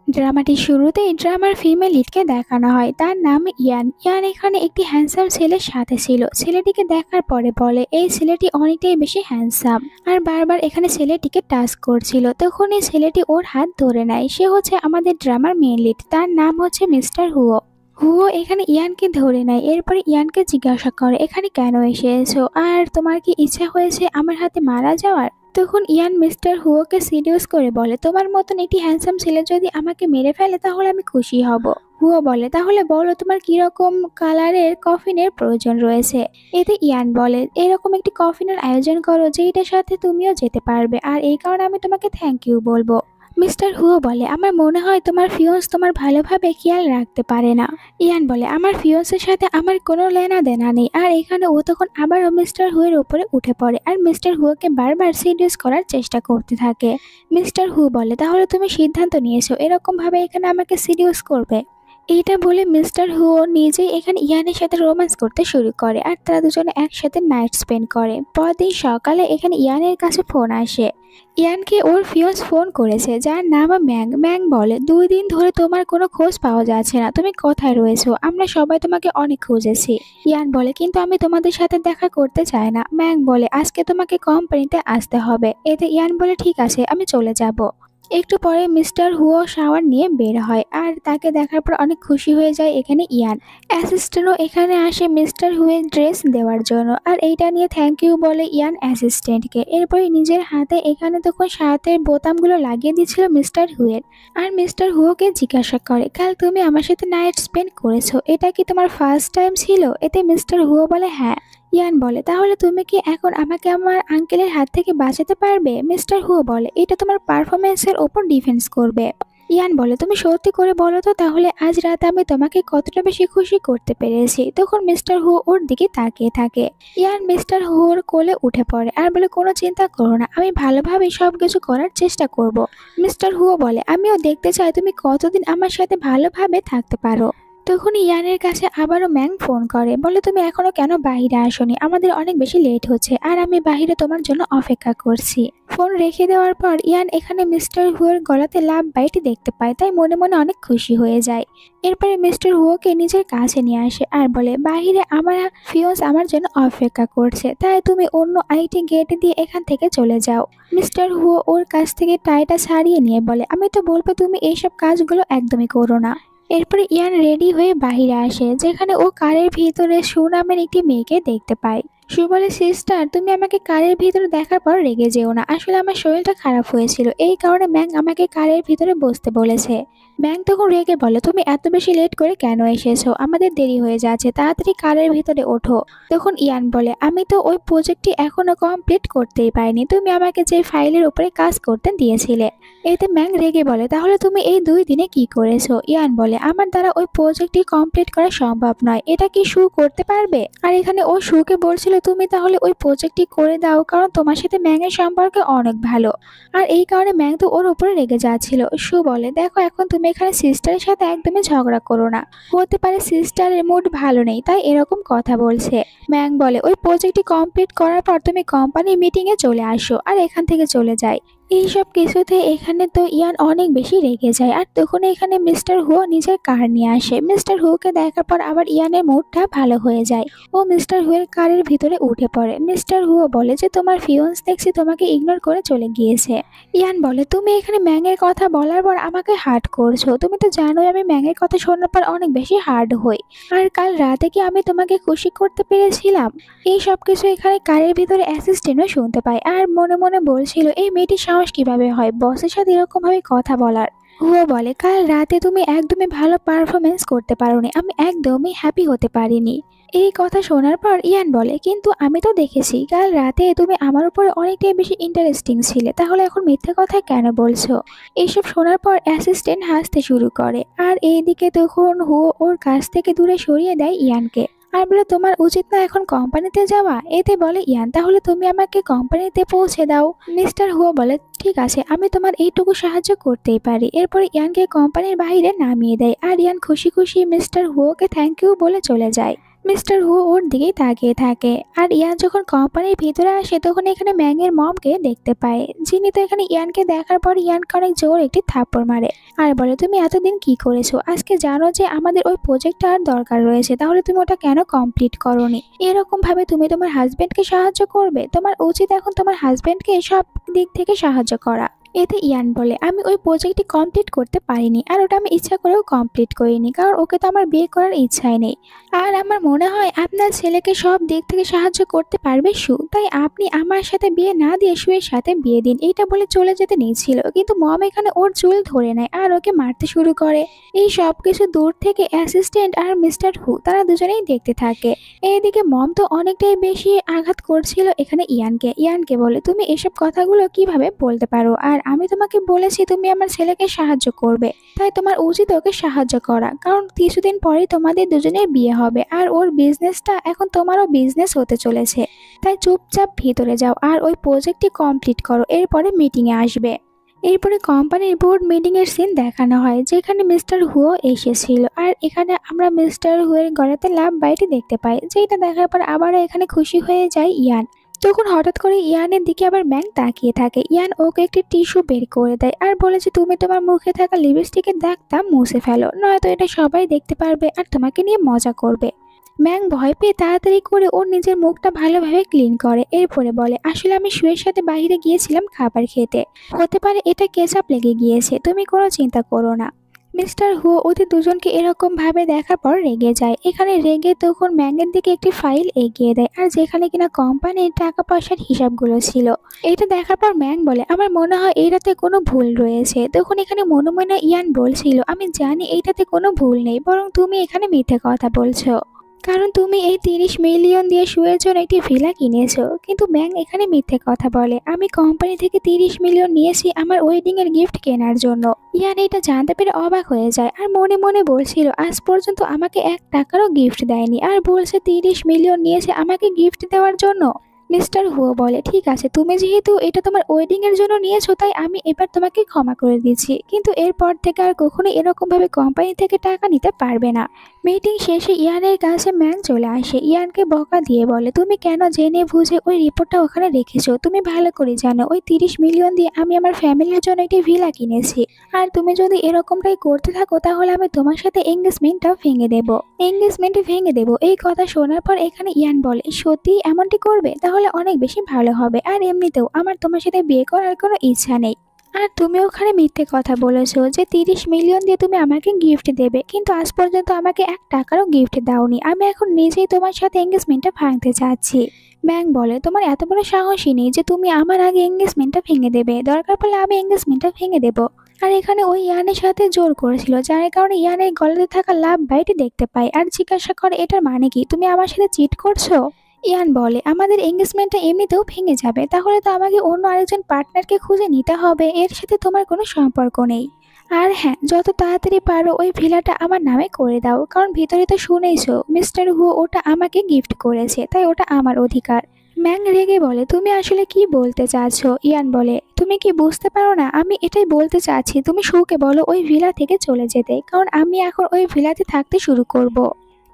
ড্রামাটির শুরুতেই ড্রামার ফিমেল লিডকে দেখানো হয়, তার নাম ইয়ান। ইয়ান এখানে একটি হ্যান্ডসাম ছেলের সাথে ছিল। ছেলেটিকে দেখার পরে বলে এই ছেলেটি অনেকটাই বেশি হ্যান্ডসাম, আর বারবার এখানে ছেলেটিকে টাচ করছিল। তখন এই ছেলেটি ওর হাত ধরে নেয়। সে হচ্ছে আমাদের ড্রামার মেন লিড, তার নাম হচ্ছে মিস্টার হুয়ো। হুয়ো এখানে ইয়ানকে ধরে নেয়। এরপরে ইয়ানকে জিজ্ঞাসা করে এখানে কেন এসেছো, আর তোমার কি ইচ্ছা হয়েছে আমার হাতে মারা যাওয়ার? তখন ইয়ান মিস্টার হুয়োকে সিরিয়াস করে বলে তোমার মতন একটি হ্যান্ডসাম ছেলে যদি আমাকে মেরে ফেলে তাহলে আমি খুশি হব। হুয়ো বলে তাহলে বলো তোমার কিরকম কালারের কফিনের প্রয়োজন রয়েছে। এতে ইয়ান বলে এরকম একটি কফিনের আয়োজন করো যেটার সাথে তুমিও যেতে পারবে, আর এই কারণে আমি তোমাকে থ্যাংক ইউ বলবো। মিস্টার হুয়ো বলে আমার মনে হয় তোমার ফিয়ন্স তোমার ভালোভাবে খেয়াল রাখতে পারে না। ইয়ান বলে আমার ফিয়ন্সের সাথে আমার কোনো লেনা দেনা নেই। আর এখানে ও তখন আবারও মিস্টার হুয়ের উপরে উঠে পড়ে আর মিস্টার হুয়োকে বারবার সিরিয়াস করার চেষ্টা করতে থাকে। মিস্টার হু বলে তাহলে তুমি সিদ্ধান্ত নিয়েছো এরকম ভাবে এখানে আমাকে সিরিয়াস করবে। এইটা বলে মিস্টার হুও নিজেই এখানে ইয়ানের সাথে রোম্যান্স করতে শুরু করে, আর তারা দুজনে একসাথে নাইট স্পেন্ড করে। পরদিন সকালে এখানে ইয়ানের কাছে ফোন আসে। ইয়ানকে ওর ফিয়ন্স ফোন করেছে যার নাম ম্যাং। ম্যাং বলে 2 দিন ধরে তোমার কোনো খোঁজ পাওয়া যাচ্ছে না, তুমি কোথায় রয়েছো? আমরা সবাই তোমাকে অনেক খুঁজেছি। ইয়ান বলে কিন্তু আমি তোমাদের সাথে দেখা করতে চাই না। ম্যাং বলে আজকে তোমাকে কোম্পানিতে আসতে হবে। এতে ইয়ান বলে ঠিক আছে আমি চলে যাব। একটু পরে মিস্টার হুও শাওয়ার নিয়ে বের হয়, আর তাকে দেখার পর অনেক খুশি হয়ে যায় এখানে ইয়ান। অ্যাসিস্ট্যান্টও এখানে আসে মিস্টার হুয়ের ড্রেস দেওয়ার জন্য, আর এইটা নিয়ে থ্যাংক ইউ বলে ইয়ান অ্যাসিস্ট্যান্টকে। এরপরে নিজের হাতে এখানে তখন শার্টের বোতামগুলো লাগিয়ে দিয়েছিল মিস্টার হুয়ের। আর মিস্টার হুয়োকে জিজ্ঞাসা করে কাল তুমি আমার সাথে নাইট স্পেন্ড করেছো, এটা কি তোমার ফার্স্ট টাইম ছিল? এতে মিস্টার হুয়ো বলে হ্যাঁ। ইয়ান বলে তাহলে তুমি কি এখন আমাকে আমার আঙ্কেলের হাত থেকে বাঁচাতে পারবে? মিস্টার হুয়ো বলে এটা তোমার পারফরমেন্সের ওপর ডিফেন্স করবে। ইয়ান বলে তুমি সত্যি করে বলো তো তাহলে আজ রাতে আমি তোমাকে কতটা বেশি খুশি করতে পেরেছি। তখন মিস্টার হু ওর দিকে তাকিয়ে থাকে। ইয়ান মিস্টার হুর কোলে উঠে পড়ে আর বলে কোনো চিন্তা করো না, আমি ভালোভাবে সবকিছু করার চেষ্টা করব। মিস্টার হুও বলে আমিও দেখতে চাই তুমি কতদিন আমার সাথে ভালোভাবে থাকতে পারো। তখন ইয়ানের কাছে আবারও ম্যাং ফোন করে, বলে তুমি এখনো কেন বাইরে আসোনি? আমাদের অনেক বেশি লেট হচ্ছে আর আমি বাইরে তোমার জন্য অপেক্ষা করছি। ফোন রেখে দেওয়ার পর ইয়ান এখানে মিস্টার হুয়ের গলাতে লাভ বাইট দেখতে পায়, তাই মনে মনে অনেক খুশি হয়ে যায়। এরপরে মিস্টার হুয়োকে নিজের কাছে নিয়ে আসে আর বলে বাইরে আমার ফিয়ন্স আমার জন্য অপেক্ষা করছে, তাই তুমি অন্য আরেকটি গেট দিয়ে এখান থেকে চলে যাও। মিস্টার হুয়ো ওর কাছ থেকে টাইটা ছাড়িয়ে নিয়ে বলে আমি তো বলবো তুমি এইসব কাজগুলো একদমই করো না। এরপরে ইয়ান রেডি হয়ে বাহিরে আসে, যেখানে ও কারের ভিতরে সু নামের একটি মেয়েকে দেখতে পায়। সু বলে সিস্টার তুমি আমাকে কারের ভিতরে দেখার পর রেগে যেও না, আসলে আমার শরীরটা খারাপ হয়েছিল, এই কারণে ম্যাং আমাকে কারের ভিতরে বসতে বলেছে। ম্যাং তখন রেগে বলে তুমি এত বেশি লেট করে কেন এসেছো, আমাদের দেরি হয়ে যাচ্ছে, তাড়াতাড়ি কারের ভিতরে ওঠো। তখন ইয়ান বলে আমি তো ওই প্রজেক্টটি এখনো কমপ্লিট করতেই পারিনি, তুমি আমাকে যে ফাইলের উপরে কাজ করতে দিয়েছিলে। এতে ম্যাং রেগে বলে তাহলে তুমি এই 2 দিনে কি করেছো? ইয়ান বলে আমার দ্বারা ওই প্রজেক্টটি কমপ্লিট করা সম্ভব নয়, এটা কি সু করতে পারবে? আর এখানে ও সুকে বলছিল তুমি তাহলে ওই প্রজেক্টটি করে দাও, কারণ তোমার সাথে ম্যাংয়ের সম্পর্কে অনেক ভালো। আর এই কারণে ম্যাং তো ওর উপরে রেগে যাচ্ছিল। সু বলে দেখো এখন তুমি এখানে সিস্টারের সাথে একদমই ঝগড়া করো না, হতে পারে সিস্টারের মুড ভালো নেই তাই এরকম কথা বলছে। ম্যাং বলে ওই প্রজেক্টটি কমপ্লিট করার পর তুমি কোম্পানি মিটিংয়ে চলে আসো আর এখান থেকে চলে যায়। এইসব কিছুতে এখানে তো ইয়ান অনেক বেশি রেগে যায়, আর তখন এখানে মিস্টার হুও নিজের কার নিয়ে আসে। মিস্টার হুকে দেখার পর আবার ইয়ানের মুডটা ভালো হয়ে যায়। ও মিস্টার হুয়ের কারের ভিতরে উঠে পড়ে। মিস্টার হুও বলে যে তোমার ফিয়ন্স দেখছি তোমাকে ইগনোর করে চলে গিয়েছে। ইয়ান বলে তুমি এখানে ম্যাংয়ের কথা বলার পর আমাকে হার্ট করছো, তুমি তো জানোই আমি ম্যাংয়ের কথা শোনার পর অনেক বেশি হার্ড হই, আর কাল রাতে কি আমি তোমাকে খুশি করতে পেরেছিলাম? এই সব কিছু এখানে কারের ভিতরে অ্যাসিস্ট্যান্টও শুনতে পায়, আর মনে মনে বলছিল এই মেয়েটির সাহস কিভাবে হয় বসের সাথে এরকম ভাবে কথা বলার। হুও বলে কাল রাতে তুমি একদমই ভালো পারফরমেন্স করতে পারোনি, আমি একদমই হ্যাপি হতে পারিনি। এই কথা শোনার পর ইয়ান বলে কিন্তু আমি তো দেখেছি কাল রাতে তুমি আমার উপরে অনেকটাই বেশি ইন্টারেস্টিং ছিলে, তাহলে এখন মিথ্যে কথা কেন বলছো? এইসব শোনার পর অ্যাসিস্ট্যান্ট হাসতে শুরু করে, আর এইদিকে তখন হুও ওর কাছ থেকে দূরে সরিয়ে দেয় ইয়ানকে আর বলে তোমার উচিত না এখন কোম্পানিতে যাওয়া। এতে বলে ইয়ান তাহলে তুমি আমাকে কোম্পানিতে পৌঁছে দাও। মিস্টার হুও বলে ঠিক আছে আমি তোমার এইটুকু সাহায্য করতেই পারি। এরপরে ইয়ানকে কোম্পানির বাইরে নামিয়ে দেয়, আর ইয়ান খুশি খুশি মিস্টার হুওকে থ্যাংক ইউ বলে চলে যায়। মিস্টার হু ওর দিকেই তাকিয়ে থাকে। আর ইয়ান যখন কোম্পানির ভিতরে আসে তখন এখানে ম্যাংয়ের মমকে দেখতে পায়, যিনি তো এখানে ইয়ানকে দেখার পর ইয়ানকে অনেক জোর একটি থাপ্পড় মারে আর বলে, তুমি এতদিন কি করেছো? আজকে জানো যে আমাদের ওই প্রজেক্টটার দরকার রয়েছে, তাহলে তুমি ওটা কেন কমপ্লিট করোনি? এরকম ভাবে তুমি তোমার হাজবেন্ডকে সাহায্য করবে? তোমার উচিত এখন তোমার হাজবেন্ডকে সব দিক থেকে সাহায্য করা। এতে ইয়ান বলে, আমি ওই প্রজেক্টটি কমপ্লিট করতে পারিনি, আর ওটা আমি ইচ্ছা করেও কমপ্লিট করিনি, কারণ ওকে তো আমার বিয়ে করার ইচ্ছাই নেই। আর আমার মনে হয় আপনার ছেলেকে সব দিক থেকে সাহায্য করতে পারবে সু, তাই আপনি আমার সাথে বিয়ে না দিয়ে সুয়ের সাথে বিয়ে দিন। এইটা বলে চলে যেতে নিয়েছিল, কিন্তু মম এখানে ওর চুল ধরে নেয় আর ওকে মারতে শুরু করে। এই সব কিছু দূর থেকে অ্যাসিস্ট্যান্ট আর মিস্টার হু তারা দুজনেই দেখতে থাকে। এইদিকে মম তো অনেকটাই বেশি আঘাত করছিল এখানে ইয়ানকে বলে, তুমি এসব কথাগুলো কিভাবে বলতে পারো? আর আমি তোমাকে বলেছি তুমি আমার ছেলেকে সাহায্য করবে, তাই তোমার উচিত ওকে সাহায্য করা, কারণ কিছুদিন পরেই তোমাদের দুজনের বিয়ে হবে আর ওর বিজনেসটা এখন তোমারও বিজনেস হতে চলেছে। তাই চুপচাপ ভিতরে যাও আর ওই প্রজেক্টটি কমপ্লিট করো, এরপরে মিটিংয়ে আসবে। এরপরে কোম্পানির বোর্ড মিটিং এর সিন দেখানো হয়, যেখানে মিস্টার হুও এসেছিল। আর এখানে আমরা মিস্টার হুয়ের গলাতে লাভ বাইটে দেখতে পাই, যেটা দেখার পর আবারও এখানে খুশি হয়ে যায় ইয়ান। তখন হঠাৎ করে ইয়ানের দিকে আবার ম্যাং তাকিয়ে থাকে। ইয়ান ওকে একটি টিস্যু বের করে দেয় আর বলে যে, তুমি তোমার মুখে থাকা লিপস্টিকের দাগটা মুছে ফেলো, নয়তো এটা সবাই দেখতে পারবে আর তোমাকে নিয়ে মজা করবে। ম্যাং ভয় পেয়ে তাড়াতাড়ি করে ওর নিজের মুখটা ভালোভাবে ক্লিন করে। এরপরে বলে, আসলে আমি শুয়ের সাথে বাইরে গিয়েছিলাম খাবার খেতে, হতে পারে এটা কেচাপ লেগে গিয়েছে, তুমি কোনো চিন্তা করো না। মিস্টার হু ওদের দুজনকে এরকম ভাবে দেখার পর রেগে যায়। এখানে রেগে তখন ম্যাংয়ের দিকে একটি ফাইল এগিয়ে দেয়, আর যেখানে কিনা কোম্পানির টাকা পয়সার হিসাবগুলো ছিল। এটা দেখার পর ম্যাং বলে, আমার মনে হয় এইটাতে কোনো ভুল রয়েছে। তখন এখানে মনে মনে ইয়ান বলছিল, আমি জানি এইটাতে কোনো ভুল নেই, বরং তুমি এখানে মিথ্যে কথা বলছো, কারণ তুমি এই 30 মিলিয়ন দিয়ে শুয়ের জন্য একটি ভিলা কিনেছো। কিন্তু ম্যাং এখানে মিথ্যে কথা বলে, আমি কোম্পানি থেকে 30 মিলিয়ন নিয়েছি আমার ওয়েডিং এর গিফট কেনার জন্য। ইয়ান এটা জানতে পেরে অবাক হয়ে যায় আর মনে মনে বলছিল, আজ পর্যন্ত আমাকে 1 টাকারও গিফট দেয়নি, আর বলছে 30 মিলিয়ন নিয়েছে আমাকে গিফট দেওয়ার জন্য। মিস্টার হুও বলে, ঠিক আছে, তুমি যেহেতু এটা তোমার ওয়েডিং এর জন্য নিয়েছো, তাই আমি এবার তোমাকে ক্ষমা করে দিচ্ছি, কিন্তু এরপর থেকে আর কখনো এরকম ভাবে কোম্পানি থেকে টাকা নিতে পারবে না। মিটিং শেষে ইয়ানের কাছে ম্যান চলে আসে। ইয়ানকে বকা দিয়ে বলে, তুমি কেন জেনে বুঝে ওই রিপোর্টটা ওখানে রেখেছো? তুমি ভালো করে জানো ওই 30 মিলিয়ন দিয়ে আমি আমার ফ্যামিলির জন্য একটি ভিলা কিনেছি, আর তুমি যদি এরকমটাই করতে থাকো তাহলে আমি তোমার সাথে এঙ্গেজমেন্টটা ভেঙে দেবো। এই কথা শোনার পর এখানে ইয়ান বলে, সত্যি এমনটি করবে? তাহলে অনেক বেশি ভালো হবে, আর এমনিতেও আমার তোমার সাথে বিয়ে করার কোনো ইচ্ছা নেই। আর তুমি ওখানে মিথ্যে কথা বলেছো যে 30 মিলিয়ন দিয়ে তুমি আমাকে গিফট দেবে, কিন্তু আজ পর্যন্ত আমাকে 1 টাকারও গিফট দাওনি। আমি এখন নিজেই তোমার সাথে এঙ্গেজমেন্টটা ভাঙতে চাচ্ছি। ম্যাং বলে, তোমার এত বড় সাহসই নেই যে তুমি আমার আগে এঙ্গেজমেন্টটা ভেঙে দেবে, দরকার পড়লে আমি এঙ্গেজমেন্টটা ভেঙে দেবো। আর এখানে ওই ইয়ানের সাথে জোর করেছিল, যার কারণে ইয়ানের গলাতে থাকা লাভ বাইটে দেখতে পায় আর জিজ্ঞাসা করে, এটার মানে কি? তুমি আমার সাথে চিট করছো? ইয়ান বলে, আমাদের এঙ্গেজমেন্টটা এমনিতেও ভেঙে যাবে, তাহলে তো আমাকে অন্য আরেকজন পার্টনারকে খুঁজে নিতে হবে, এর সাথে তোমার কোনো সম্পর্ক নেই। আর হ্যাঁ, যত তাড়াতাড়ি পারো ওই ভিলাটা আমার নামে করে দাও, কারণ ভিতরে তো শুনেইছো মিস্টার হু ওটা আমাকে গিফট করেছে, তাই ওটা আমার অধিকার। ম্যাং রেগে বলে, তুমি আসলে কি বলতে চাচ্ছো? ইয়ান বলে, তুমি কি বুঝতে পারো না? আমি এটাই বলতে চাচ্ছি, তুমি সুকে বলো ওই ভিলা থেকে চলে যেতে, কারণ আমি এখন ওই ভিলাতে থাকতে শুরু করব।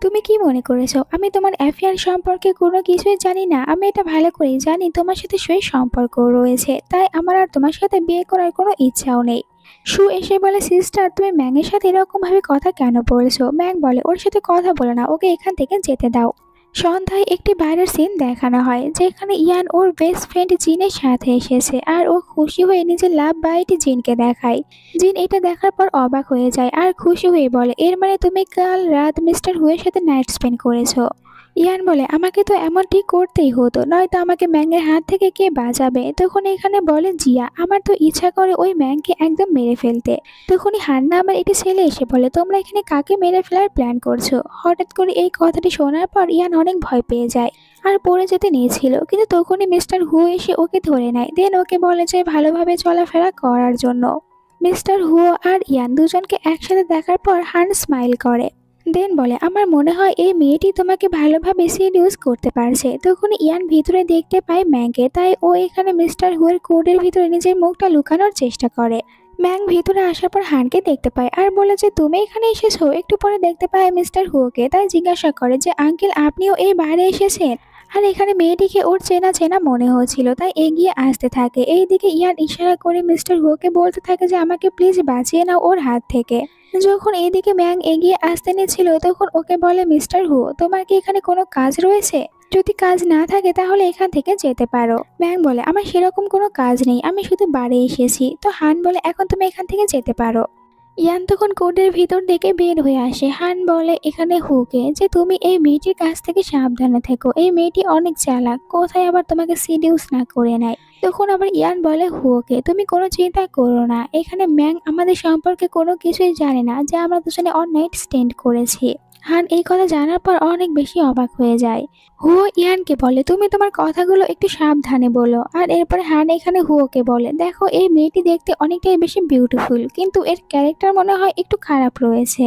তুমি কি মনে করেছো আমি তোমার অ্যাফেয়ার সম্পর্কে কোনো কিছুই জানি না? আমি এটা ভালো করেই জানি তোমার সাথে সুই সম্পর্ক রয়েছে, তাই আমার আর তোমার সাথে বিয়ে করার কোনো ইচ্ছাও নেই। সু এসে বলে, সিস্টার তুমি ম্যাংয়ের সাথে এরকম ভাবে কথা কেন বলছো? ম্যাং বলে, ওর সাথে কথা বলো না, ওকে এখান থেকে যেতে দাও। সন্ধ্যায় একটি বাইরের সিন দেখানো হয়, যেখানে ইয়ান ওর বেস্ট ফ্রেন্ড জিনের সাথে এসেছে, আর ও খুশি হয়ে নিজের লাভ বাইটি জিনকে দেখায়। জিন এটা দেখার পর অবাক হয়ে যায় আর খুশি হয়ে বলে, এর মানে তুমি কাল রাত মিস্টার হুয়ের সাথে নাইট স্পেন্ড করেছো। ইয়ান বলে, আমাকে তো এমনটি করতেই হতো, নয়তো আমাকে ম্যাংয়ের হাত থেকে কে বাঁচাবে? তখন এখানে বলে জিয়া, আমার তো ইচ্ছা করে ওই ম্যাংকে একদম মেরে ফেলতে। তখনই হান্না আমার একটি ছেলে এসে বলে, তোমরা এখানে কাকে মেরে ফেলার প্ল্যান করছো? হঠাৎ করে এই কথাটি শোনার পর ইয়ান অনেক ভয় পেয়ে যায় আর পড়ে যেতে নিয়েছিল, কিন্তু তখনই মিস্টার হু এসে ওকে ধরে নেয়, দেন ওকে বলে যে ভালোভাবে চলাফেরা করার জন্য। মিস্টার হু আর ইয়ান দুজনকে একসাথে দেখার পর হান স্মাইল করে, দেন বলে, আমার মনে হয় এই মেয়েটি তোমাকে ভালোভাবে সিডিউস করতে পারছে। তখন ইয়ান ভিতরে দেখতে পায় ম্যাংকে, তাই ও এখানে মিস্টার হুয়ের কোডের ভিতরে নিজের মুখটা লুকানোর চেষ্টা করে। ম্যাং ভিতরে আসার পর হানকে দেখতে পায় আর বলে যে তুমি এখানে এসেছো। একটু পরে দেখতে পায় মিস্টার হুকে, তাই জিজ্ঞাসা করে যে আঙ্কেল আপনিও এই বাইরে এসেছেন। আর এখানে মেয়েটিকে ওর চেনা চেনা মনে হচ্ছিল, তাই এগিয়ে আসতে থাকে। এইদিকে ইয়ান ইশারা করে মিস্টার হুকে বলতে থাকে যে আমাকে প্লিজ বাঁচিয়ে নাও ওর হাত থেকে। যখন এদিকে ম্যাং এগিয়ে আসতে নিয়েছিল তখন ওকে বলে মিস্টার হু তোমার কি এখানে কোনো কাজ রয়েছে? যদি কাজ না থাকে তাহলে এখান থেকে যেতে পারো। ম্যাং বলে আমার সেরকম কোনো কাজ নেই, আমি শুধু বাড়ি এসেছি। তো হান বলে এখন তুমি এখান থেকে যেতে পারো। ইয়ান তখন কোর্টের ভিতর থেকে বের হয়ে আসে। হান বলে এখানে হুকে যে তুমি এই মেয়েটির কাছ থেকে সাবধানে থেকো, এই মেয়েটি অনেক চালাক, কোথায় আবার তোমাকে সিডিউস না করে নেয়। তখন আবার ইয়ান বলে হুকে তুমি কোনো চিন্তা করো না, এখানে ম্যাং আমাদের সম্পর্কে কোনো কিছুই জানে না যে আমরা দুজনে অন নাইট স্ট্যান্ড করেছি। হান এই কথা জানার পর অনেক বেশি অবাক হয়ে যায়। হুও ইয়ানকে বলে তুমি তোমার কথাগুলো একটু সাবধানে বলো। আর এরপরে হান এখানে হুওকে বলে দেখো এই মেয়েটি দেখতে অনেকটাই বেশি বিউটিফুল, কিন্তু এর ক্যারেক্টার মনে হয় একটু খারাপ রয়েছে।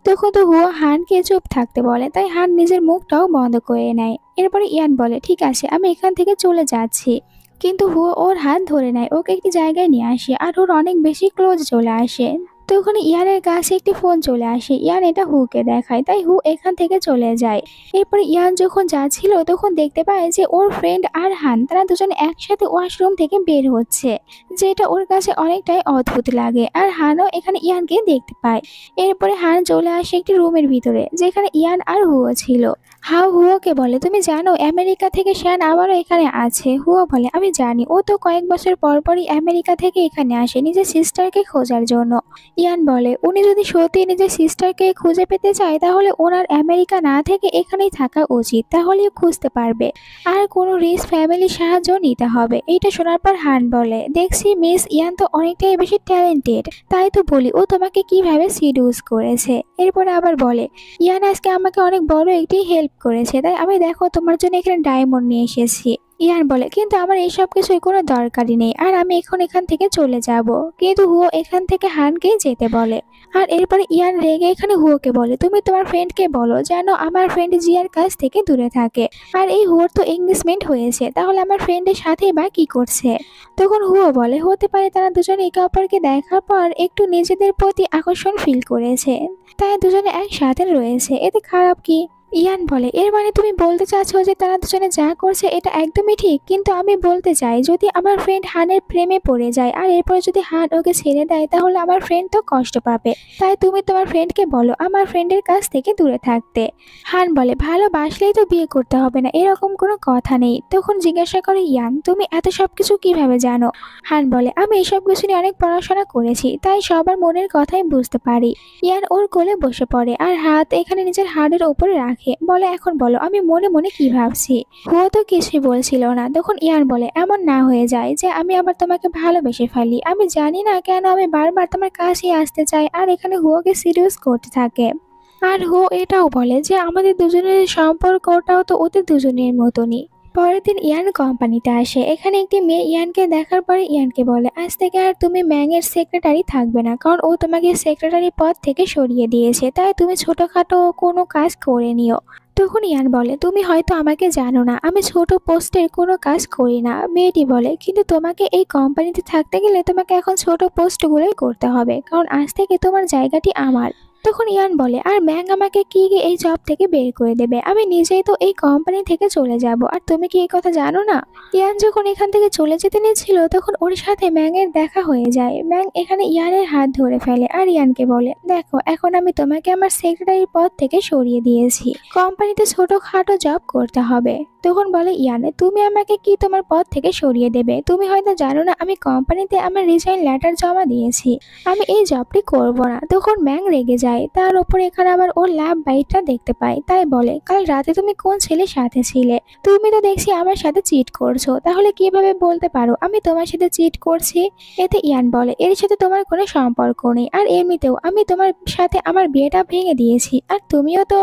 তখন তো হুও হানকে চুপ থাকতে বলে, তাই হান নিজের মুখটাও বন্ধ করে নেয়। এরপরে ইয়ান বলে ঠিক আছে আমি এখান থেকে চলে যাচ্ছি। কিন্তু হুও ওর হাত ধরে নেয়, ওকে একটি জায়গায় নিয়ে আসে আর ওর অনেক বেশি ক্লোজ চলে আসে। তখন ইয়ানের কাছে একটি ফোন চলে আসে, ইয়ান এটা হুকে দেখায়, তাই হু এখান থেকে চলে যায়। এরপর ইয়ান যখন যাচ্ছিল তখন দেখতে পায় যে ওর ফ্রেন্ড আর হান তারা দুজন একসাথে ওয়াশরুম থেকে বের হচ্ছে, যেটা ওর কাছে অনেকটাই অদ্ভুত লাগে। আর হানও এখানে ইয়ানকে দেখতে পায়। এরপরে হান চলে আসে একটি রুমের ভিতরে যেখানে ইয়ান আর হুও ছিল। হাও হুওকে বলে তুমি জানো আমেরিকা থেকে শ্যান আবারও এখানে আছে? হুও বলে আমি জানি, ও তো কয়েক বছর পর পরই আমেরিকা থেকে এখানে আসে নিজের সিস্টারকে খোঁজার জন্য। ইয়ান বলে উনি যদি সত্যি নিজের সিস্টারকে খুঁজে পেতে চায় তাহলে ওনার আমেরিকা না থেকে এখানেই থাকা উচিত, তাহলেও খুঁজতে পারবে। আর কোনো রিস ফ্যামিলির সাহায্য নিতে হবে। এইটা শোনার পর হান বলে দেখছি মিস ইয়ান তো অনেকটাই বেশি ট্যালেন্টেড, তাই তো বলি ও তোমাকে কিভাবে সিডিউস করেছে। এরপরে আবার বলে ইয়ান আজকে আমাকে অনেক বড় একটি হেল্প করেছে, তাই আমি দেখো তোমার জন্য এখানে ডায়মন্ড নিয়ে এসেছি। ইয়ান বলে কিন্তু আমার এইসব কিছুর কোনো দরকারই নেই, আর আমি এখন এখান থেকে চলে যাব। কিন্তু হুও এখান থেকে হানকে যেতে বলে। আর এরপরে ইয়ান রেগে এখানে হুওকে বলে তুমি তোমার ফ্রেন্ডকে বলো যেন আমার ফ্রেন্ড জিয়ার কাছ থেকে দূরে থাকে। আর এই হুয়োর তো এঙ্গেজমেন্ট হয়েছে, তাহলে আমার ফ্রেন্ডের সাথেই বা কি করছে? তখন হুও বলে হতে পারে তারা দুজনে একে অপরকে দেখার পর একটু নিজেদের প্রতি আকর্ষণ ফিল করেছে, তাই দুজনে একসাথে রয়েছে, এতে খারাপ কি? ইয়ান বলে এর মানে তুমি বলতে চাচ্ছ যে তারা দুজনে যা করছে এটা একদমই ঠিক? কিন্তু আমি বলতে চাই যদি আমার ফ্রেন্ড হানের প্রেমে পড়ে যায় আর এরপরে যদি হান ওকে ছেড়ে দেয় তাহলে আমার ফ্রেন্ড তো কষ্ট পাবে, তাই তুমি তোমার ফ্রেন্ডকে বলো আমার ফ্রেন্ডের কাছ থেকে দূরে থাকতে। হান বলে ভালোবাসলেই তো বিয়ে করতে হবে না, এরকম কোনো কথা নেই। তখন জিজ্ঞাসা করে ইয়ান তুমি এত সবকিছু কিভাবে জানো? হান বলে আমি এসব কিছু নিয়ে অনেক পড়াশোনা করেছি, তাই সবার মনের কথাই বুঝতে পারি। ইয়ান ওর কোলে বসে পড়ে আর হাত এখানে নিজের হাড়ের উপরে রাখে, বলে এখন বলো আমি মনে মনে কি ভাবছি। হুও তো কিছুই বলছিল না। তখন ইয়ান বলে এমন না হয়ে যায় যে আমি আবার তোমাকে ভালোবেসে ফেলি, আমি জানি না কেন আমি বারবার তোমার কাছেই আসতে চাই আর এখানে হুওকে সিরিয়াস করতে থাকে। আর হুও এটাও বলে যে আমাদের দুজনের সম্পর্কটাও তো ওদের দুজনের মতনই। পরের দিন ইয়ান কোম্পানিতে আসে। এখানে একটি মেয়ে ইয়ানকে দেখার পরে ইয়ানকে বলে আজ থেকে আর তুমি ম্যাংয়ের সেক্রেটারি থাকবে না, কারণ ও তোমাকে সেক্রেটারি পদ থেকে সরিয়ে দিয়েছে, তাই তুমি ছোটখাটো কোনো কাজ করে নিও। তখন ইয়ান বলে তুমি হয়তো আমাকে জানো না, আমি ছোট পোস্টের কোনো কাজ করি না। মেয়েটি বলে কিন্তু তোমাকে এই কোম্পানিতে থাকতে গেলে তোমাকে এখন ছোট পোস্টগুলোই করতে হবে, কারণ আজ থেকে তোমার জায়গাটি আমার। তখন ইয়ান বলে আর ম্যাং আমাকে কি এই জব থেকে বের করে দেবে, আমি নিজেই তো এই কোম্পানি থেকে চলে যাব, আর তুমি কি এই কথা জানো না? ইয়ান যখন এখান থেকে চলে যেতে নিয়েছিল তখন ওর সাথে ম্যাংয়ের দেখা হয়ে যায়। ম্যাং এখানে ইয়ানের হাত ধরে ফেলে আর ইয়ানকে বলে দেখো এখন আমি তোমাকে আমার সেক্রেটারি পদ থেকে সরিয়ে দিয়েছি, কোম্পানিতে ছোটখাটো জব করতে হবে। তখন বলে ইয়ান তুমি আমাকে কি তোমার পদ থেকে সরিয়ে দেবে? তুমি হয়তো জানো না আমি কোম্পানিতে আমার রিজাইন লেটার জমা দিয়েছি, আমি এই জবটি করব না। তখন ম্যাং রেগে যায়, তার উপর এখানে আবার ওর লাভ বাইটটা দেখতে পায়, তাই বলে কাল রাতে তুমি কোন ছেলের সাথে ছিলে? তুমি তো দেখছি আমার সাথে চিট করছো, তাহলে কিভাবে বলতে পারো আমি তোমার সাথে চিট করছি? এতে ইয়ান বলে এর সাথে তোমার কোনো সম্পর্ক নেই, আর এমনিতেও আমি তোমার সাথে আমার বিয়েটা ভেঙে দিয়েছি, আর তুমিও তো